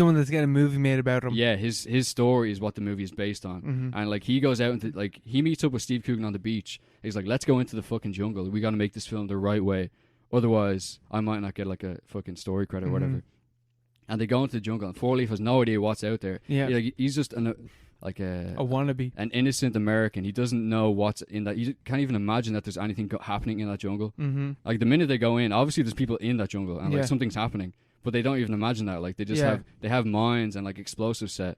one that's getting a movie made about him. Yeah, his story is what the movie is based on. And like he goes out and like he meets up with Steve Coogan on the beach. He's like, let's go into the fucking jungle. We got to make this film the right way. Otherwise, I might not get like a fucking story credit or whatever. And they go into the jungle and Four Leaf has no idea what's out there. Yeah. He's just a wannabe. An innocent American. He doesn't know what's in that. You can't even imagine that there's anything happening in that jungle. Like the minute they go in, obviously there's people in that jungle and like something's happening. But they don't even imagine that. Like they just have mines and like explosives set,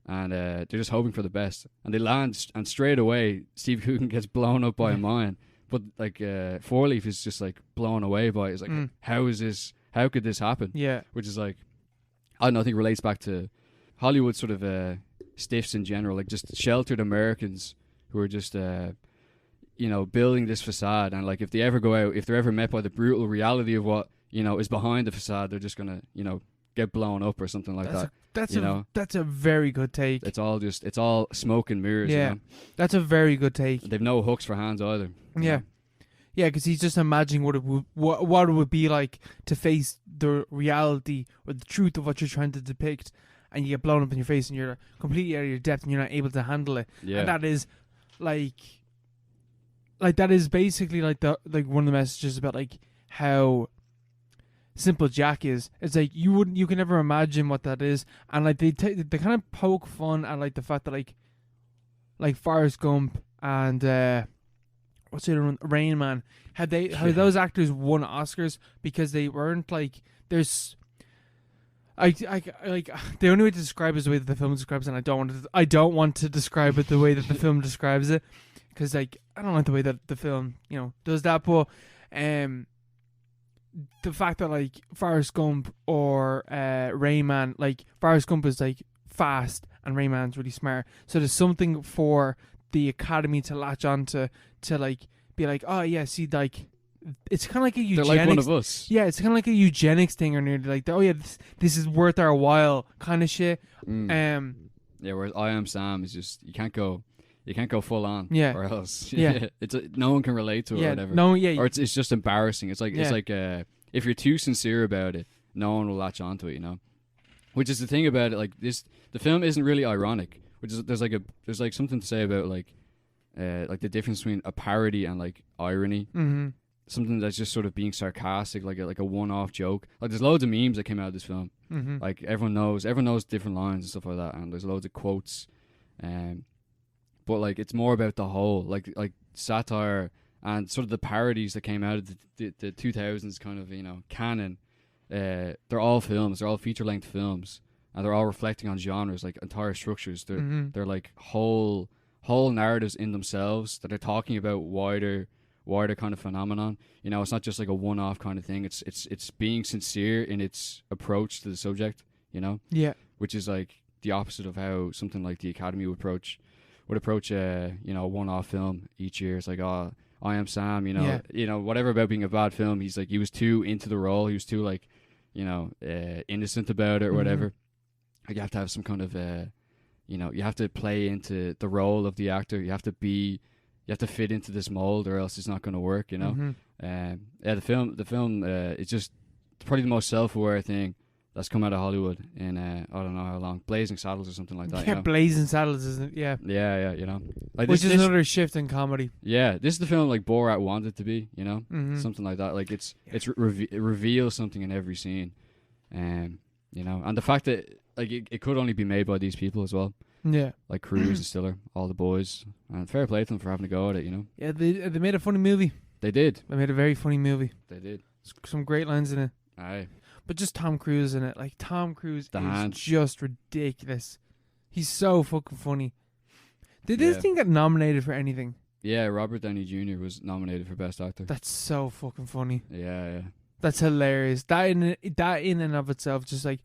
and they're just hoping for the best. And they land, and straight away Steve Coogan gets blown up by a mine. But like Four Leaf is just like blown away by it. It's like, how is this? How could this happen? Yeah, which is like, I don't know. I think it relates back to Hollywood sort of stiffs in general, like just sheltered Americans who are just building this facade. And like if they ever go out, if they're ever met by the brutal reality of what is behind the facade, they're just gonna, get blown up or something like that. That's a very good take. It's all smoke and mirrors. Yeah, that's a very good take. They've no hooks for hands either. Yeah, because he's just imagining what it would be like to face the reality or the truth of what you're trying to depict, and you get blown up in your face, and you're completely out of your depth, and you're not able to handle it. Yeah, and that is like that is basically like one of the messages about like how Simple Jack is. It's like you can never imagine what that is, and like they kind of poke fun at like the fact that like Forrest Gump and what's the other one, Rain Man, how those actors won Oscars because they weren't like there's. I like the only way to describe it is the way that the film describes it, and I don't want to describe it the way that the film describes it, because like I don't like the way that the film does that, but the fact that like Forrest Gump or Rayman, like Forrest Gump is like fast and Rayman's really smart, so there's something for the Academy to latch on to like be like, oh yeah, see, like it's kind of like a eugenics. They're like one of us. Yeah, it's kind of like a eugenics thing, or nearly like, oh yeah, this is worth our while kind of shit. Yeah, whereas I Am Sam is just you can't go full on. Yeah. Or else. Yeah. No one can relate to it or whatever. No. Yeah. Or it's just embarrassing. It's like if you're too sincere about it, no one will latch onto it. You know. Which is the thing about it. Like this, the film isn't really ironic. Which is there's like something to say about like the difference between a parody and like irony. Mm-hmm. Something that's just sort of being sarcastic, like a one-off joke. Like there's loads of memes that came out of this film. Mm-hmm. Like everyone knows different lines and stuff like that, and there's loads of quotes. But like it's more about the whole like satire and sort of the parodies that came out of the 2000s kind of canon. They're all films. They're all feature-length films, and they're all reflecting on genres, like entire structures. They're like whole narratives in themselves that are talking about wider kind of phenomenon. It's not just like a one-off kind of thing. It's being sincere in its approach to the subject. Yeah. Which is like the opposite of how something like the Academy would approach a one-off film each year. It's like, oh, I Am Sam. Whatever about being a bad film. He's like he was too into the role. He was too like innocent about it or whatever. Like you have to have some kind of you have to play into the role of the actor. You have to fit into this mold, or else it's not going to work. The film is just probably the most self-aware thing that's come out of Hollywood in I don't know how long. Blazing Saddles or something like that. Yeah, Blazing Saddles, isn't it? Yeah. Yeah. Like which is another shift in comedy. Yeah, this is the film like Borat wanted to be. Something like that. Like it reveals something in every scene, and the fact that like it could only be made by these people as well. Yeah, like Cruise and Stiller, all the boys, and fair play to them for having a go at it. Yeah, they made a funny movie. They did. They made a very funny movie. They did. Some great lines in it. Aye. But just Tom Cruise in it. Like, Tom Cruise is just ridiculous. He's so fucking funny. Did this thing get nominated for anything? Yeah, Robert Downey Jr. was nominated for Best Actor. That's so fucking funny. Yeah. That's hilarious. That in and of itself just, like,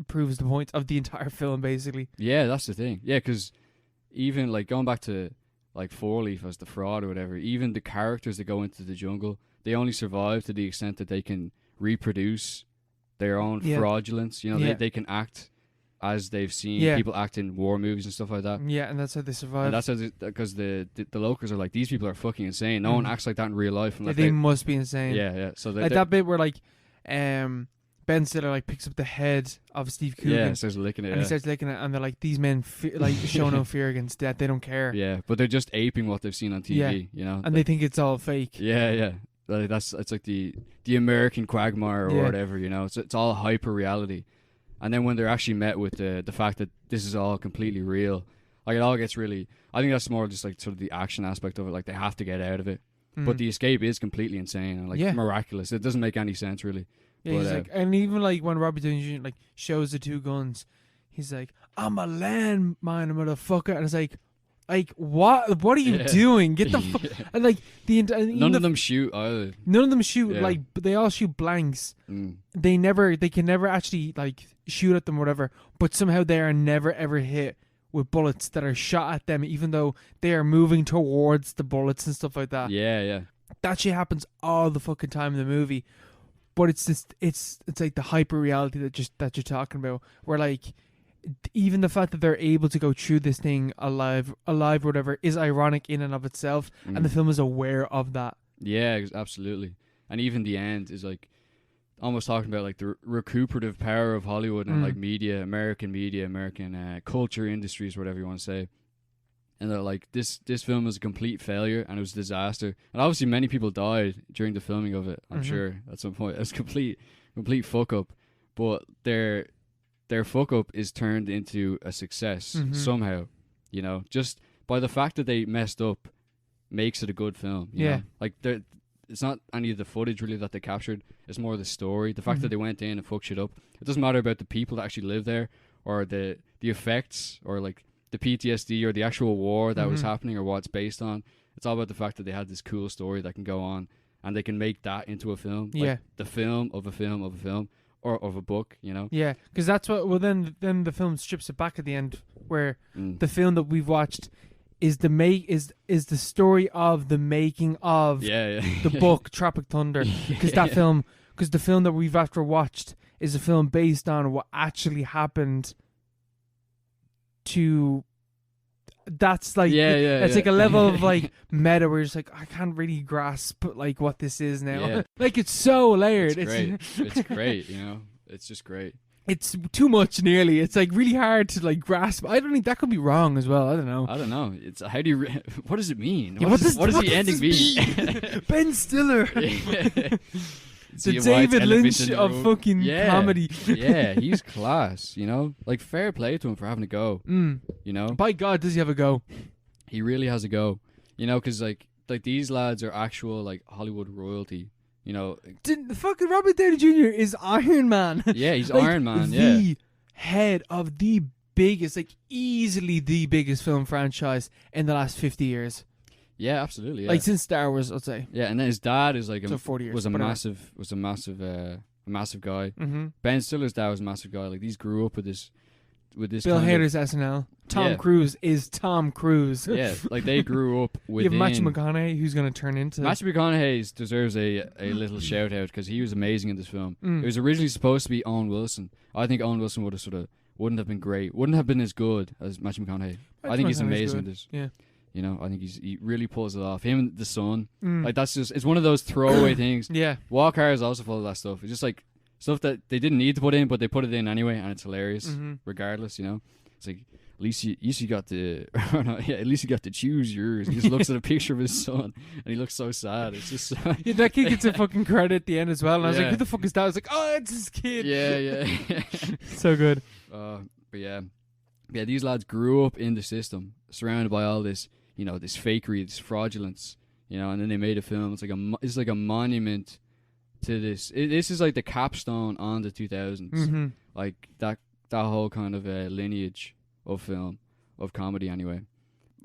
proves the point of the entire film, basically. Yeah, that's the thing. Yeah, because even, like, going back to, like, Four Leaf as the fraud or whatever, even the characters that go into the jungle, they only survive to the extent that they can reproduce their own fraudulence. They can act as they've seen people act in war movies and stuff like that. Yeah, and that's how they survive. And that's how because the locals are like, these people are fucking insane. No one acts like that in real life. They must be insane. Yeah. So like that bit where like Ben Stiller like picks up the head of Steve Coogan. Yeah, starts licking it. And he starts licking it, and they're like, these men like show no fear against death. They don't care. Yeah, but they're just aping what they've seen on TV. And they think it's all fake. Yeah. Like it's like the American Quagmire or whatever, it's all hyper reality. And then when they're actually met with the fact that this is all completely real, like it all gets really, I think that's more just like sort of the action aspect of it. Like they have to get out of it, but the escape is completely insane and like miraculous. It doesn't make any sense really. Yeah, he's like, and even like when Robert Downey Jr. like shows the two guns, he's like, I'm a landmine, motherfucker, and it's like what are you doing? Get the fuck. And like none of them shoot either. None of them shoot like, but they all shoot blanks. They can never actually like shoot at them or whatever, but somehow they are never ever hit with bullets that are shot at them, even though they are moving towards the bullets and stuff like that. Yeah. That shit happens all the fucking time in the movie. But it's just it's like the hyper reality that you're talking about, where like even the fact that they're able to go through this thing alive or whatever is ironic in and of itself, and the film is aware of that. Yeah, absolutely. And even the end is like almost talking about like the recuperative power of Hollywood and like American culture industries, whatever you want to say. And they're like, this film was a complete failure and it was a disaster. And obviously many people died during the filming of it, I'm sure, at some point. It's complete fuck up. But their fuck up is turned into a success somehow, just by the fact that they messed up makes it a good film. You know? Like it's not any of the footage really that they captured, it's more the story, the fact that they went in and fucked shit up. It doesn't matter about the people that actually live there or the effects or like the PTSD or the actual war that was happening or what it's based on. It's all about the fact that they had this cool story that can go on and they can make that into a film. Like the film of a film of a film. Or of a book, Yeah, because that's what. Well, then the film strips it back at the end, where the film that we've watched is the story of the making of the book Tropic Thunder, because the film that we've after watched is a film based on what actually happened to. That's like it's like a level of like meta where it's like I can't really grasp like what this is now. Like it's so layered. It's great. It's great. You know, it's just great. It's too much nearly. It's like really hard to like grasp. I don't think that could be wrong as well. I don't know. It's how do you what does it mean? Yeah, what does the ending mean? Ben Stiller. The David Lynch of fucking comedy. Yeah, he's class, you know? Like, fair play to him for having a go, you know? By God, does he have a go? He really has a go, you know, because, like these lads are actual, like, Hollywood royalty, you know? The fucking Robert Downey Jr. is Iron Man. Yeah, he's like, Iron Man, the head of the biggest, like, easily the biggest film franchise in the last 50 years. Yeah, absolutely. Yeah. Like since Star Wars, I'd say. Yeah, and then his dad is like 40 years, was a massive guy. Mm-hmm. Ben Stiller's dad was a massive guy. Like these grew up with this. Bill Hader's SNL. Tom Cruise is Tom Cruise. Yeah, like they grew up with. You have Matthew McConaughey, who's going to turn into. Matthew McConaughey deserves a little shout out because he was amazing in this film. It was originally supposed to be Owen Wilson. I think Owen Wilson wouldn't have been great. Wouldn't have been as good as Matthew McConaughey. I think he's amazing in this. Yeah. You know, I think he really pulls it off. Him and the son, like that's just it's one of those throwaway things. Yeah, Walk Hard is also full of that stuff. It's just like stuff that they didn't need to put in, but they put it in anyway, and it's hilarious. Regardless, you know, it's like at least you got to, at least you got to choose yours. He just looks at a picture of his son, and he looks so sad. It's just that kid gets a fucking credit at the end as well. And I was like, who the fuck is that? I was like, oh, it's his kid. Yeah. So good. But yeah, these lads grew up in the system, surrounded by all this. You know, this fakery, this fraudulence, you know, and then they made a film. It's like a monument to this. This is like the capstone on the 2000s. Like that whole kind of lineage of film, of comedy anyway.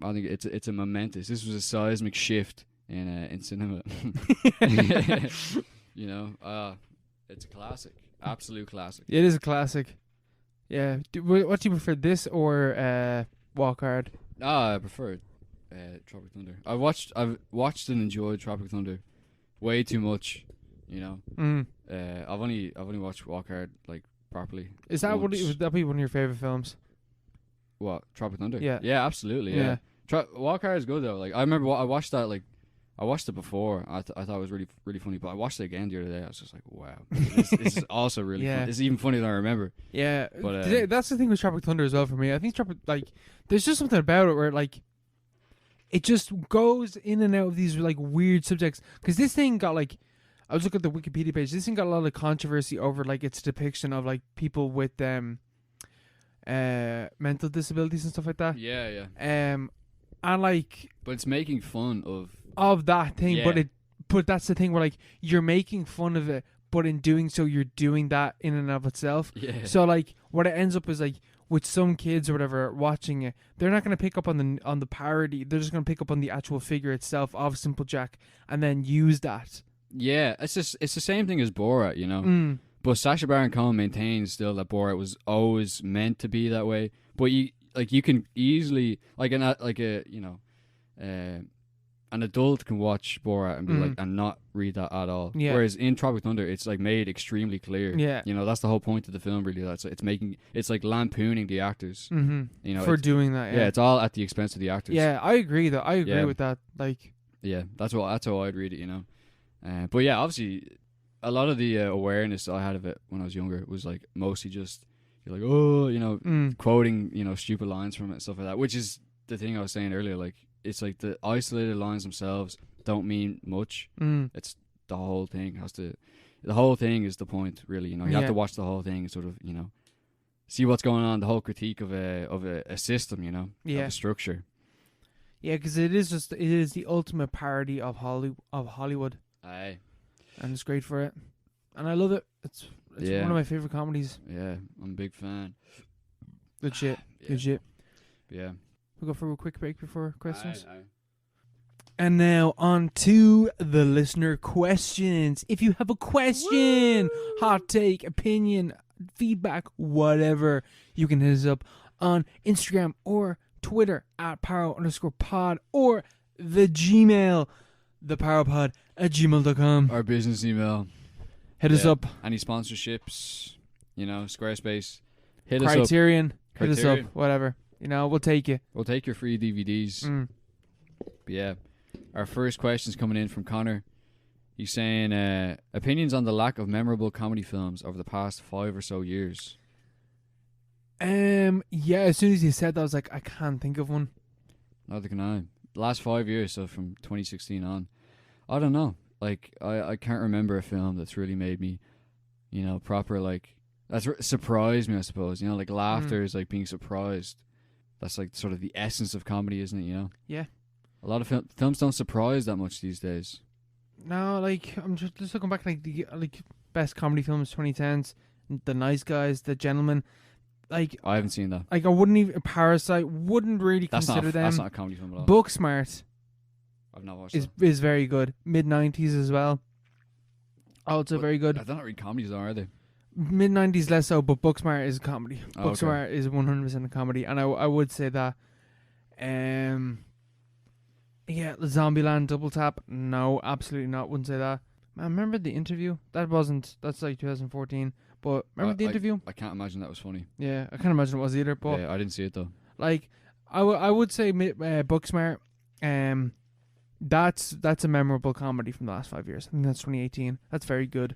I think it's a momentous. This was a seismic shift in cinema. You know, it's a classic. Absolute classic. It is a classic. Yeah. What do you prefer, this or Walk Hard? I prefer Tropic Thunder. I've watched and enjoyed Tropic Thunder way too much, you know. I've only watched Walk Hard like properly. Is that would that be one of your favorite films? What, Tropic Thunder? Yeah, absolutely. Yeah. Walk Hard is good though. Like I remember I watched that I watched it before. I thought it was really really funny, but I watched it again the other day. I was just like, wow, this is also really fun. It's even funnier than I remember. Yeah, but that's the thing with Tropic Thunder as well for me. I think there's just something about it where like. It just goes in and out of these like weird subjects. Because this thing got like, I was looking at the Wikipedia page. This thing got a lot of controversy over like its depiction of like people with mental disabilities and stuff like that. Yeah. And like, but it's making fun of that thing. Yeah. But that's the thing where like you're making fun of it, but in doing so you're doing that in and of itself. Yeah. So like what it ends up is like. With some kids or whatever watching it, they're not going to pick up on the parody. They're just going to pick up on the actual figure itself of Simple Jack and then use that. Yeah, it's the same thing as Borat, you know. But Sacha Baron Cohen maintains still that Borat was always meant to be that way. But you can easily an adult can watch Borat and be like and not read that at all. Yeah. Whereas in Tropic Thunder, it's like made extremely clear. Yeah. You know, that's the whole point of the film. Really, it's like lampooning the actors. You know, for doing that. Yeah, it's all at the expense of the actors. Yeah, I agree. Though I agree with that. Like. Yeah, that's how I'd read it. You know, but yeah, obviously, a lot of the awareness I had of it when I was younger was like mostly just you're like, oh, you know, quoting, you know, stupid lines from it and stuff like that. Which is the thing I was saying earlier. Like. It's like the isolated lines themselves don't mean much. It's the whole thing the whole thing is the point, really. You know, you have to watch the whole thing and sort of, you know, see what's going on. The whole critique of a system, you know, of a structure. Yeah, because it is the ultimate parody of Hollywood. Aye, and it's great for it, and I love it. It's one of my favorite comedies. Yeah, I'm a big fan. Good shit. Good shit. Yeah. We'll go for a quick break before questions. Aye. And now on to the listener questions. If you have a question, hot take, opinion, feedback, whatever, you can hit us up on Instagram or Twitter at @paro_pod, or the Gmail, theparopod@gmail.com. Our business email. Hit us up. Any sponsorships, Squarespace. Hit Criterion. us up. Hit us up. Whatever. We'll take you. We'll take your free DVDs. But yeah, our first question's coming in from Connor. He's saying, opinions on the lack of memorable comedy films over the past 5 or so years. Yeah, as soon as you said that, I was like, I can't think of one. Neither can I. The last 5 years, so from 2016 on, I don't know. Like, I can't remember a film that's really made me, proper, like, that's surprised me, I suppose. Like, laughter is like being surprised. That's like sort of the essence of comedy, isn't it, Yeah. A lot of films don't surprise that much these days. No, like, I'm just looking back, like, the best comedy films 2010s, The Nice Guys, The Gentleman. Like, I haven't seen that. Like, I wouldn't even, Parasite, wouldn't really consider them. That's not a comedy film at all. Booksmart I've not watched is very good. Mid-90s as well. Also very good. They're not really comedies, though, are they? Mid-90s less so, but Booksmart is a comedy. Oh, Booksmart is 100% a comedy, and I would say that. Yeah, Zombieland, Double Tap. No, absolutely not. Wouldn't say that. Man, remember The Interview? That's like 2014. But remember The Interview? I can't imagine that was funny. Yeah, I can't imagine it was either. But yeah, I didn't see it though. Like, I would say Booksmart. That's a memorable comedy from the last 5 years. I think that's 2018. That's very good.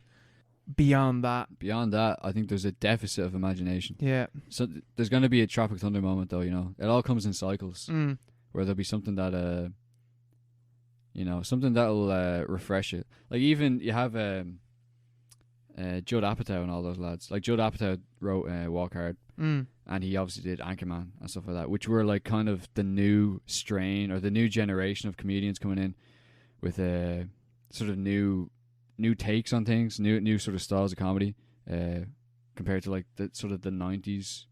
Beyond that, I think there's a deficit of imagination. Yeah. So there's going to be a Tropic Thunder moment, though. It all comes in cycles. Where there'll be something that something that'll refresh it. Like, even you have Judd Apatow and all those lads. Like, Judd Apatow wrote Walk Hard, and he obviously did Anchorman and stuff like that, which were like kind of the new strain or the new generation of comedians coming in with sort of new takes on things, new sort of styles of comedy, compared to like the sort of the 90s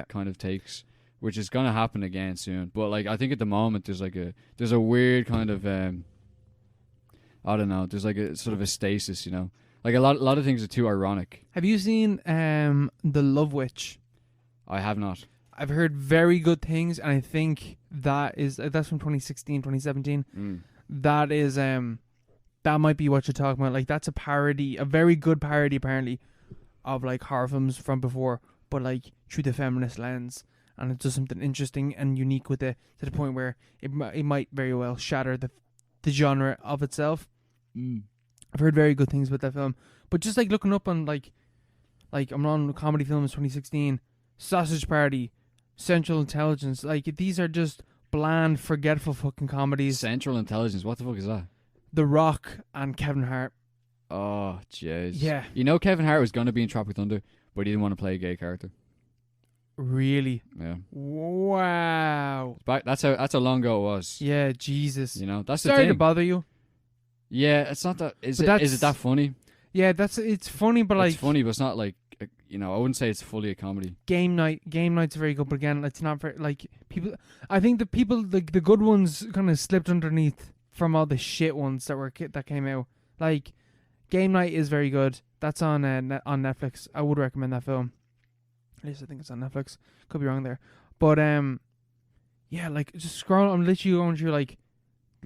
kind of takes, which is gonna happen again soon. But like, I think at the moment there's a weird kind of I don't know, there's like a sort of a stasis, like a lot of things are too ironic. Have you seen The Love Witch? I have not. I've heard very good things, and I think that's from 2016, 2017. That is that might be what you're talking about. Like, that's a parody, a very good parody apparently, of like horror films from before, but like through the feminist lens, and it does something interesting and unique with it to the point where it might very well shatter the genre of itself. I've heard very good things about that film, but just like looking up on like I'm on comedy films 2016, Sausage Party, Central Intelligence, like these are just bland, forgetful fucking comedies. Central Intelligence, what the fuck is that? The Rock and Kevin Hart. Oh, jeez. Yeah. Kevin Hart was going to be in Tropic Thunder, but he didn't want to play a gay character. Really? Yeah. Wow. That's how long ago it was. Yeah, Jesus. That's Sorry the thing. to bother you. Yeah, it's not that. Is it that funny? Yeah, it's funny, but like, it's funny, but it's not like I wouldn't say it's fully a comedy. Game Night's very good, but again, it's not very like people. I think the good ones kind of slipped underneath from all the shit ones that came out. Like, Game Night is very good. That's on Netflix. I would recommend that film. At least I think it's on Netflix. Could be wrong there, but yeah, like just scroll. I'm literally going through like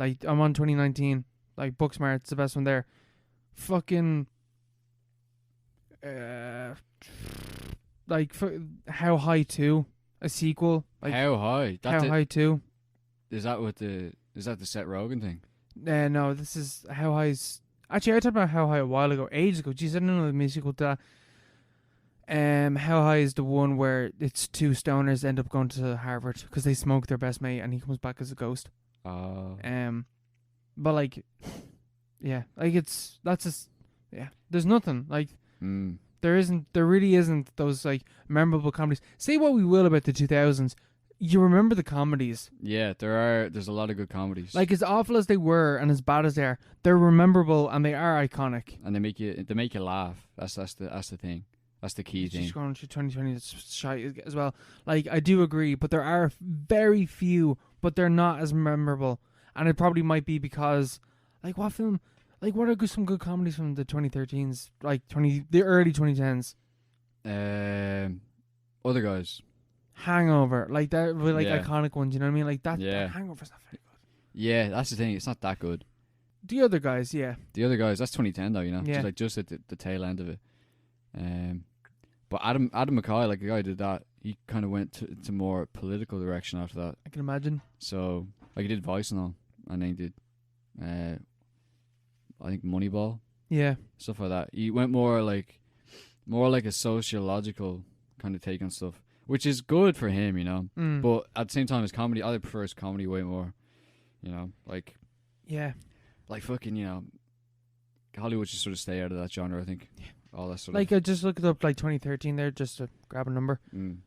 I'm on 2019. Like, Booksmart's the best one there. Fucking like How High 2, a sequel. Like, How High? How High 2. Is that the Seth Rogen thing? No, this is How High's. Actually, I talked about How High a while ago, ages ago. Jeez, I don't know the musical to that. How High is the one where it's two stoners end up going to Harvard because they smoke their best mate and he comes back as a ghost. Oh. But like, yeah, like there's nothing like. There really isn't those like memorable comedies. Say what we will about the 2000s, you remember the comedies. Yeah, there's a lot of good comedies. Like, as awful as they were and as bad as they are, they're memorable and they are iconic. And they make you laugh. That's the thing. That's the key thing. Just going through 2020, it's shy as well. Like, I do agree, but there are very few, but they're not as memorable. And it probably might be because, like, what film? Like, what are some good comedies from the 2013s? Like, the early 2010s? Other Guys. Hangover, like that, with like Yeah. iconic ones. You know what I mean? Like that. Yeah. That Hangover's not very good. Yeah, that's the thing. It's not that good. The other guys, yeah. The other guys, that's 2010 though, you know. Yeah. Just at the tail end of it. But Adam McKay, like the guy who did that, he kind of went to more political direction after that. I can imagine. So like he did Vice and all, and then he did, I think Moneyball, Yeah. stuff like that. He went more like a sociological kind of take on stuff, which is good for him, you know. Mm. But at the same time, his comedy, I prefer his comedy way more, you know. Like fucking, you know, Hollywood should sort of stay out of that genre, I think. Yeah. All that sort like of. I just looked up like 2013 there just to grab a number, Mm.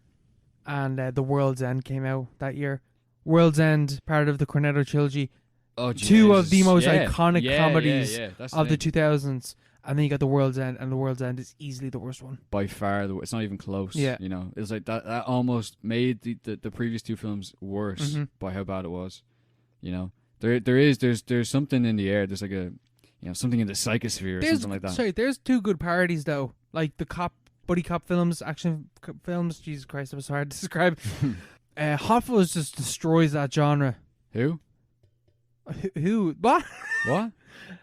and The World's End came out that year. World's End, part of the Cornetto trilogy, Oh, two of the Jesus. most Yeah. iconic Yeah, comedies yeah, that's of the thing. 2000s, and then you got The World's End, and The World's End is easily the worst one. By far, it's not even close. Yeah. You know, it's like that almost made the previous two films worse Mhm. by how bad it was. You know, there's something in the air. There's like a, you know, something in the psychosphere or something like that. Sorry, there's two good parodies though, like the buddy cop films, action films. Jesus Christ, that was hard to describe. Hot Fuzz just destroys that genre. Who? Who? What? What?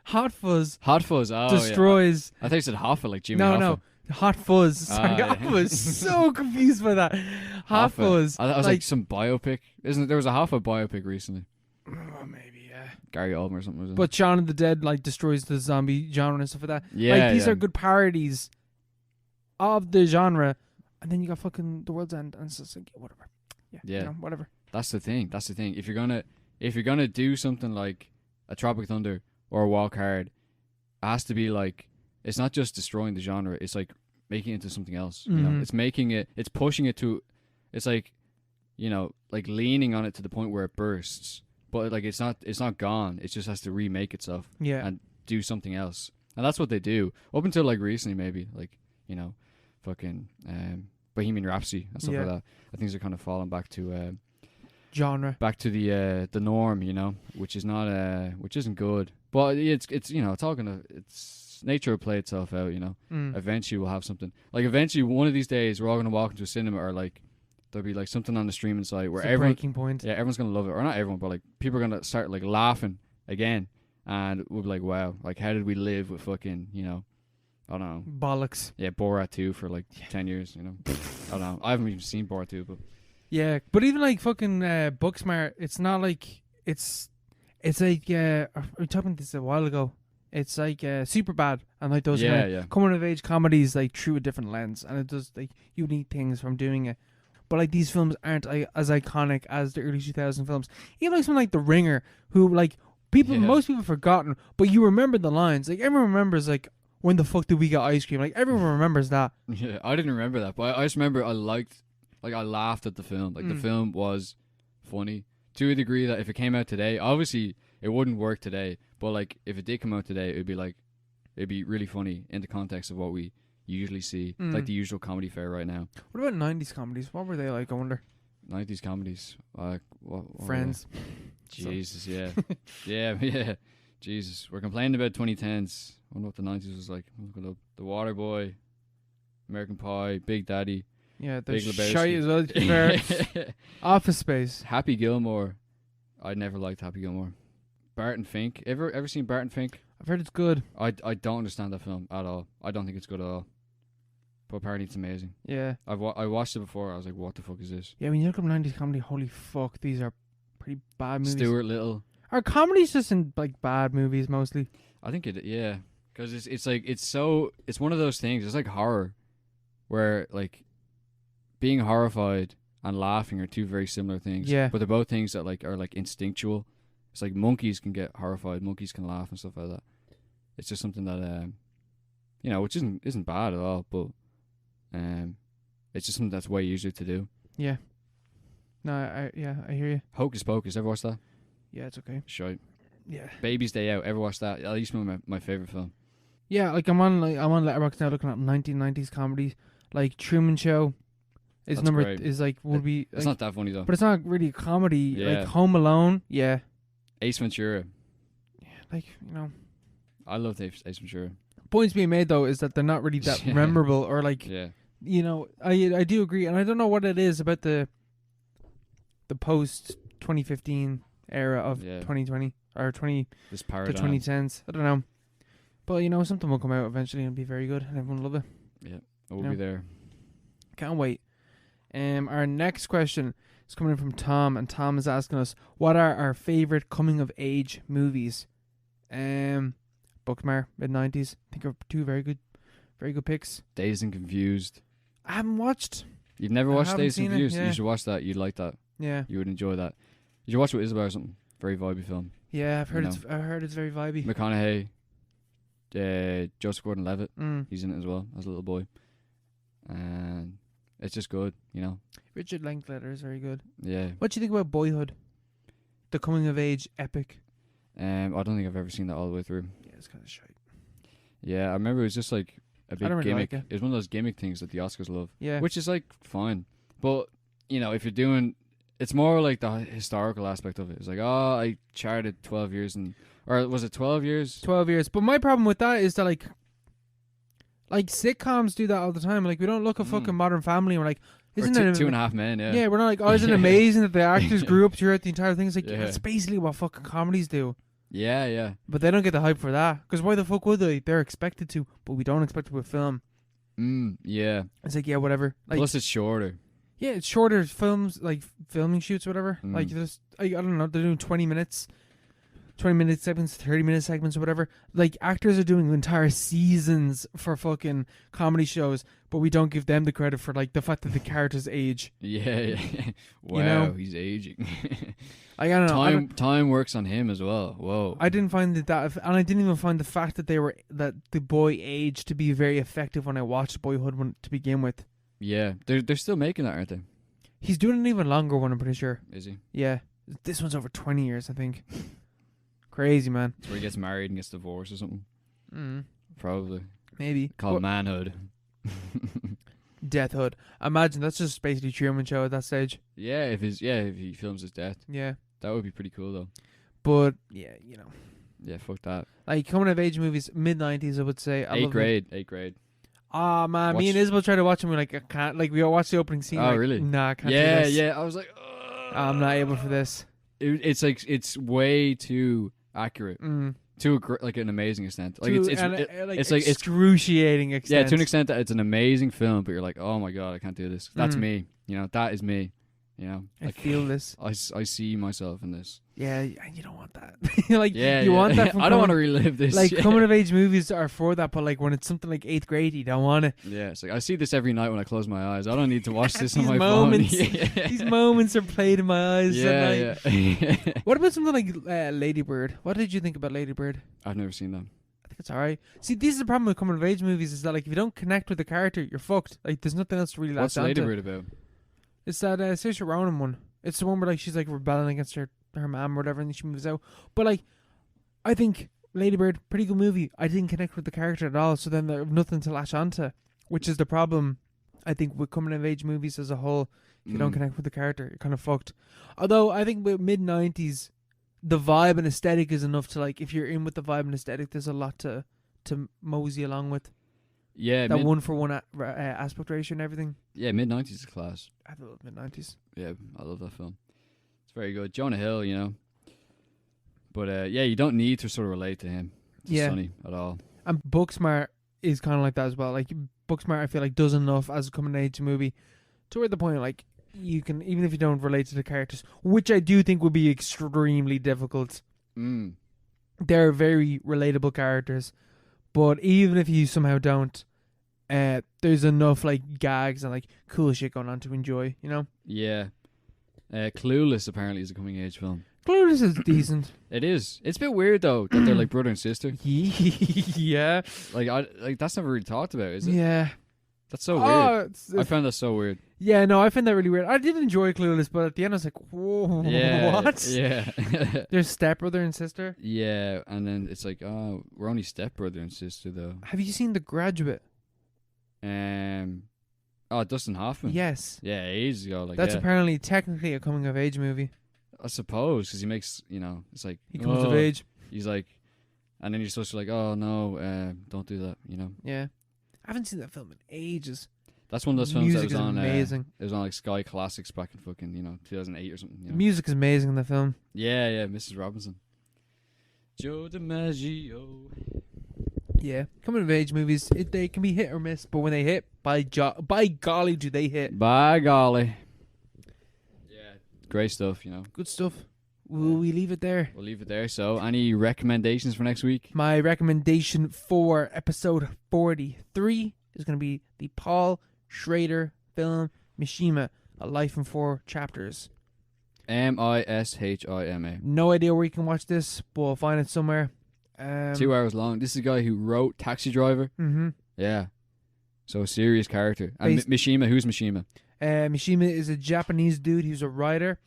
Hot Fuzz Hot Fuzz. Oh, destroys. yeah. I thought you said Hoffa, like Jimmy No, Hoffa. no. Hot Fuzz. Sorry, yeah. I was so confused by that. Hot Hoffa. Fuzz. I was like some biopic. There was a Hoffa biopic recently. Maybe, yeah. Gary Oldman or something. Was it? But Shaun of the Dead like destroys the zombie genre and stuff like that. Yeah, like these yeah. are good parodies of the genre, and then you got fucking The World's End, and it's just like whatever. Yeah. Yeah. You know, whatever. That's the thing. If you're gonna do something like a Tropic Thunder or a Walk Hard, it has to be like, it's not just destroying the genre. It's like making it into something else. You know, it's pushing it to, it's like, you know, like leaning on it to the point where it bursts. But like it's not gone. It just has to remake itself. Yeah. And do something else. And that's what they do up until like recently, maybe like, you know, fucking Bohemian Rhapsody and stuff like that. Things are kind of falling back to genre. back to the norm, you know, which isn't good. But it's you know, it's nature will play itself out, you know. Eventually we'll have something. Like eventually one of these days we're all gonna walk into a cinema, or like there'll be like something on the streaming site where It's a breaking point. Yeah, everyone's gonna love it. Or not everyone, but like people are gonna start like laughing again, and we'll be like, wow, like how did we live with fucking, you know, I don't know. Bollocks. Yeah, Borat 2 for like 10 years, you know. I don't know. I haven't even seen Borat 2, but Yeah, but even like fucking Booksmart, it's not like it's like we were talking this a while ago. It's like super bad, and like those kind of coming of age comedies like through a different lens, and it does like unique things from doing it. But like these films aren't as iconic as the early 2000 films. Even like something like The Ringer, who like most people have forgotten, but you remember the lines. Like everyone remembers like, when the fuck did we get ice cream? Like everyone remembers that. Yeah, I didn't remember that, but I just remember I laughed at the film. Like the film was funny to a degree that if it came out today, obviously it wouldn't work today. But like if it did come out today, it'd be really funny in the context of what we usually see, like the usual comedy fare right now. What about 90s comedies? What were they like? I wonder. 90s comedies, what Friends. Jesus, yeah, yeah. Jesus, we're complaining about 2010s. I wonder what the 90s was like. Look it up. The Waterboy, American Pie, Big Daddy. Yeah, they're Big Lebowski. shy as well, to be fair. Office Space. Happy Gilmore. I never liked Happy Gilmore. Barton Fink. Ever seen Barton Fink? I've heard it's good. I don't understand that film at all. I don't think it's good at all. But apparently it's amazing. Yeah. I watched it before. I was like, what the fuck is this? Yeah, when you look up 90s comedy, holy fuck, these are pretty bad movies. Stuart Little. Are comedies just in like bad movies mostly? I think yeah. Because it's like, it's one of those things. It's like horror. Where like being horrified and laughing are two very similar things. Yeah. But they're both things that like are like instinctual. It's like monkeys can get horrified, monkeys can laugh and stuff like that. It's just something that you know, which isn't bad at all, but it's just something that's way easier to do. Yeah. No, I hear you. Hocus Pocus, ever watched that? Yeah, it's okay. Shite. Yeah. Baby's Day Out, ever watched that? That used to be my favorite film. Yeah, like I'm on Letterboxd now looking at 1990s comedies. Like Truman Show is That's number great. is like would be It's like, not that funny though. but it's not really a comedy. Yeah. Like Home Alone, yeah. Ace Ventura. Like, you know. I love Ace Ventura. Points being made though is that they're not really that Yeah. memorable, or like Yeah. you know, I do agree, and I don't know what it is about the the post 2015 era of 2020 or 20 this to paradigm. 2010s. I don't know, but something will come out eventually and be very good, and everyone will love it. Yeah, we'll be there. Can't wait. Our next question is coming in from Tom, and Tom is asking us, what are our favorite coming of age movies? Booksmart, mid-90s. I think are two very good picks. Dazed and Confused. I haven't watched. You've never watched Dazed and Confused? Yeah. You should watch that. You'd like that. Yeah. You would enjoy that. You should watch it with Isabel or something. Very vibey film. Yeah, I've heard it's very vibey. McConaughey, Joseph Gordon-Levitt. He's in it as well as a little boy, and it's just good, Richard Linklater is very good. Yeah. What do you think about Boyhood? The coming of age epic. I don't think I've ever seen that all the way through. Yeah, it's kind of shite. Yeah, I remember it was just like a big really gimmick. like it. It was one of those gimmick things that the Oscars love. Yeah. Which is like fine, but if you're doing, it's more like the historical aspect of it. It's like, oh, I charted 12 years or was it 12 years? 12 years. But my problem with that is that like sitcoms do that all the time. Like we don't look at fucking Modern Family and we're like, isn't it Two and a Half Men? Yeah. Yeah, we're not like, oh, isn't it amazing that the actors grew up throughout the entire thing? It's like, Yeah. that's basically what fucking comedies do. Yeah, yeah. But they don't get the hype for that. Because why the fuck would they? They're expected to, but we don't expect it with film. Yeah. It's like, yeah, whatever. Like, Plus it's shorter. yeah, it's shorter films, like filming shoots, whatever. Like, there's, I don't know, they're doing 20 minute segments, 30-minute segments, or whatever. Like, actors are doing entire seasons for fucking comedy shows, but we don't give them the credit for, like, the fact that the characters age. Yeah. Wow, he's aging. I don't know. Time works on him as well. Whoa. I didn't find that, and I didn't even find the fact that the boy aged to be very effective when I watched Boyhood to begin with. Yeah, they're still making that, aren't they? He's doing an even longer one, I'm pretty sure. Is he? Yeah. This one's over 20 years, I think. Crazy, man. It's where he gets married and gets divorced or something. Probably. Maybe. Called Manhood. Deathhood. Imagine that's just basically Truman Show at that stage. Yeah, if he films his death. Yeah. That would be pretty cool though. But yeah, Yeah, fuck that. Like coming of age movies, mid-90s, I would say. Eighth grade. Ah, man, me and Isabel tried to watch them. We're like, I can't. Like, we all watched the opening scene. Oh, like, really? Nah, I can't do this. Yeah. I was like, I'm not able for this. It's like it's way too accurate to like an amazing extent. Like it's like excruciating extent. Yeah, to an extent that it's an amazing film, but you're like, oh my god, I can't do this. That's me. That is me. I feel this. I see myself in this. Yeah, and you don't want that. You want that. I don't want to relive this. Like coming of age movies are for that, but like when it's something like 8th grade, you don't want it. Yeah, it's like I see this every night when I close my eyes. I don't need to watch this on my phone. Yeah. These moments are played in my eyes. Yeah. What about something like Lady Bird? What did you think about Lady Bird? I've never seen that. I think it's alright. See, this is the problem with coming of age movies is that like if you don't connect with the character, you're fucked. Like there's nothing else to really latch onto. What's Lady Bird about? It's that Saoirse Ronan one. It's the one where like she's like rebelling against her mom or whatever, and then she moves out. But like, I think Lady Bird, pretty good movie. I didn't connect with the character at all, so then there's nothing to latch onto, which is the problem. I think with coming of age movies as a whole, if you don't connect with the character, you're kind of fucked. Although I think with mid-90s, the vibe and aesthetic is enough to like, if you're in with the vibe and aesthetic, there's a lot to mosey along with. Yeah, that 1-for-1 aspect ratio and everything. Yeah, mid-90s is class. I love mid-90s. Yeah, I love that film. It's very good. Jonah Hill, But you don't need to sort of relate to him. Sonny at all. And Booksmart is kind of like that as well. Like Booksmart, I feel like does enough as a coming age movie to where the point like you can, even if you don't relate to the characters, which I do think would be extremely difficult. They're very relatable characters. But even if you somehow don't, there's enough like gags and like cool shit going on to enjoy, Yeah. Clueless apparently is a coming age film. Clueless is decent. It is. It's a bit weird though that they're like brother and sister. Yeah. Like that's never really talked about, is it? Yeah. That's so weird. I found that so weird. Yeah, no, I find that really weird. I did enjoy Clueless, but at the end I was like, whoa, what? Yeah. There's stepbrother and sister. Yeah, and then it's like, oh, we're only stepbrother and sister though. Have you seen The Graduate? Dustin Hoffman. Yes. Yeah, ages ago. Like that's apparently technically a coming of age movie. I suppose because he makes, it's like he comes of age. He's like, and then you're supposed to like, oh no, don't do that, Yeah, I haven't seen that film in ages. That's one of those films Music that was is on. amazing. It was on like Sky Classics back in fucking 2008 or something. You The know? music is amazing in the film. Yeah, Mrs. Robinson. Joe DiMaggio. Yeah, coming of age movies, they can be hit or miss, but when they hit, by golly, do they hit? By golly. Yeah, great stuff. Good stuff. Will we leave it there? We'll leave it there. So, any recommendations for next week? My recommendation for episode 43 is going to be the Paul Schrader film Mishima, A Life in 4 Chapters. Mishima. No idea where you can watch this, but I'll find it somewhere. 2 hours long. This is a guy who wrote Taxi Driver. Mm-hmm. Yeah. So a serious character. And Mishima, who's Mishima? Mishima is a Japanese dude. He's a writer.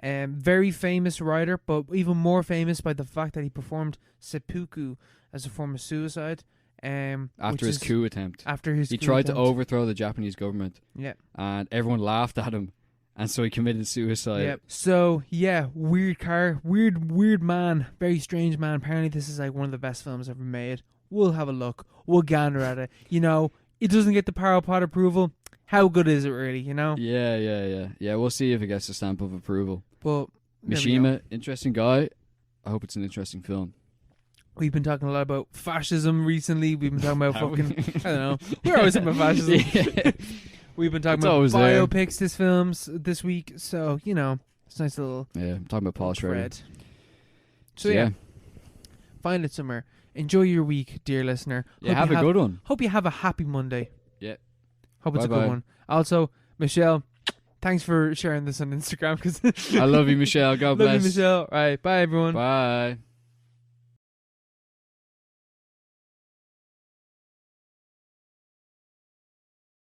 Very famous writer, but even more famous by the fact that he performed seppuku as a form of suicide. After his coup attempt. He tried to overthrow the Japanese government. Yeah. And everyone laughed at him. And so he committed suicide. Yeah. So, yeah, weird man. Very strange man. Apparently this is like one of the best films ever made. We'll have a look. We'll gander at it. It doesn't get the Parapod approval. How good is it really, Yeah, we'll see if it gets a stamp of approval. But Mishima, interesting guy. I hope it's an interesting film. We've been talking a lot about fascism recently. We've been talking about fucking... I don't know. We're always talking about fascism. Yeah. We've been talking about biopics this week. So, it's a nice little... Yeah, I'm talking about Paul Schrader. So, yeah. Find it somewhere. Enjoy your week, dear listener. Yeah, have a good one. Hope you have a happy Monday. Yeah. Hope it's a good one. Also, Michelle, thanks for sharing this on Instagram. I love you, Michelle. God bless. Love you, Michelle. All right. Bye, everyone. Bye.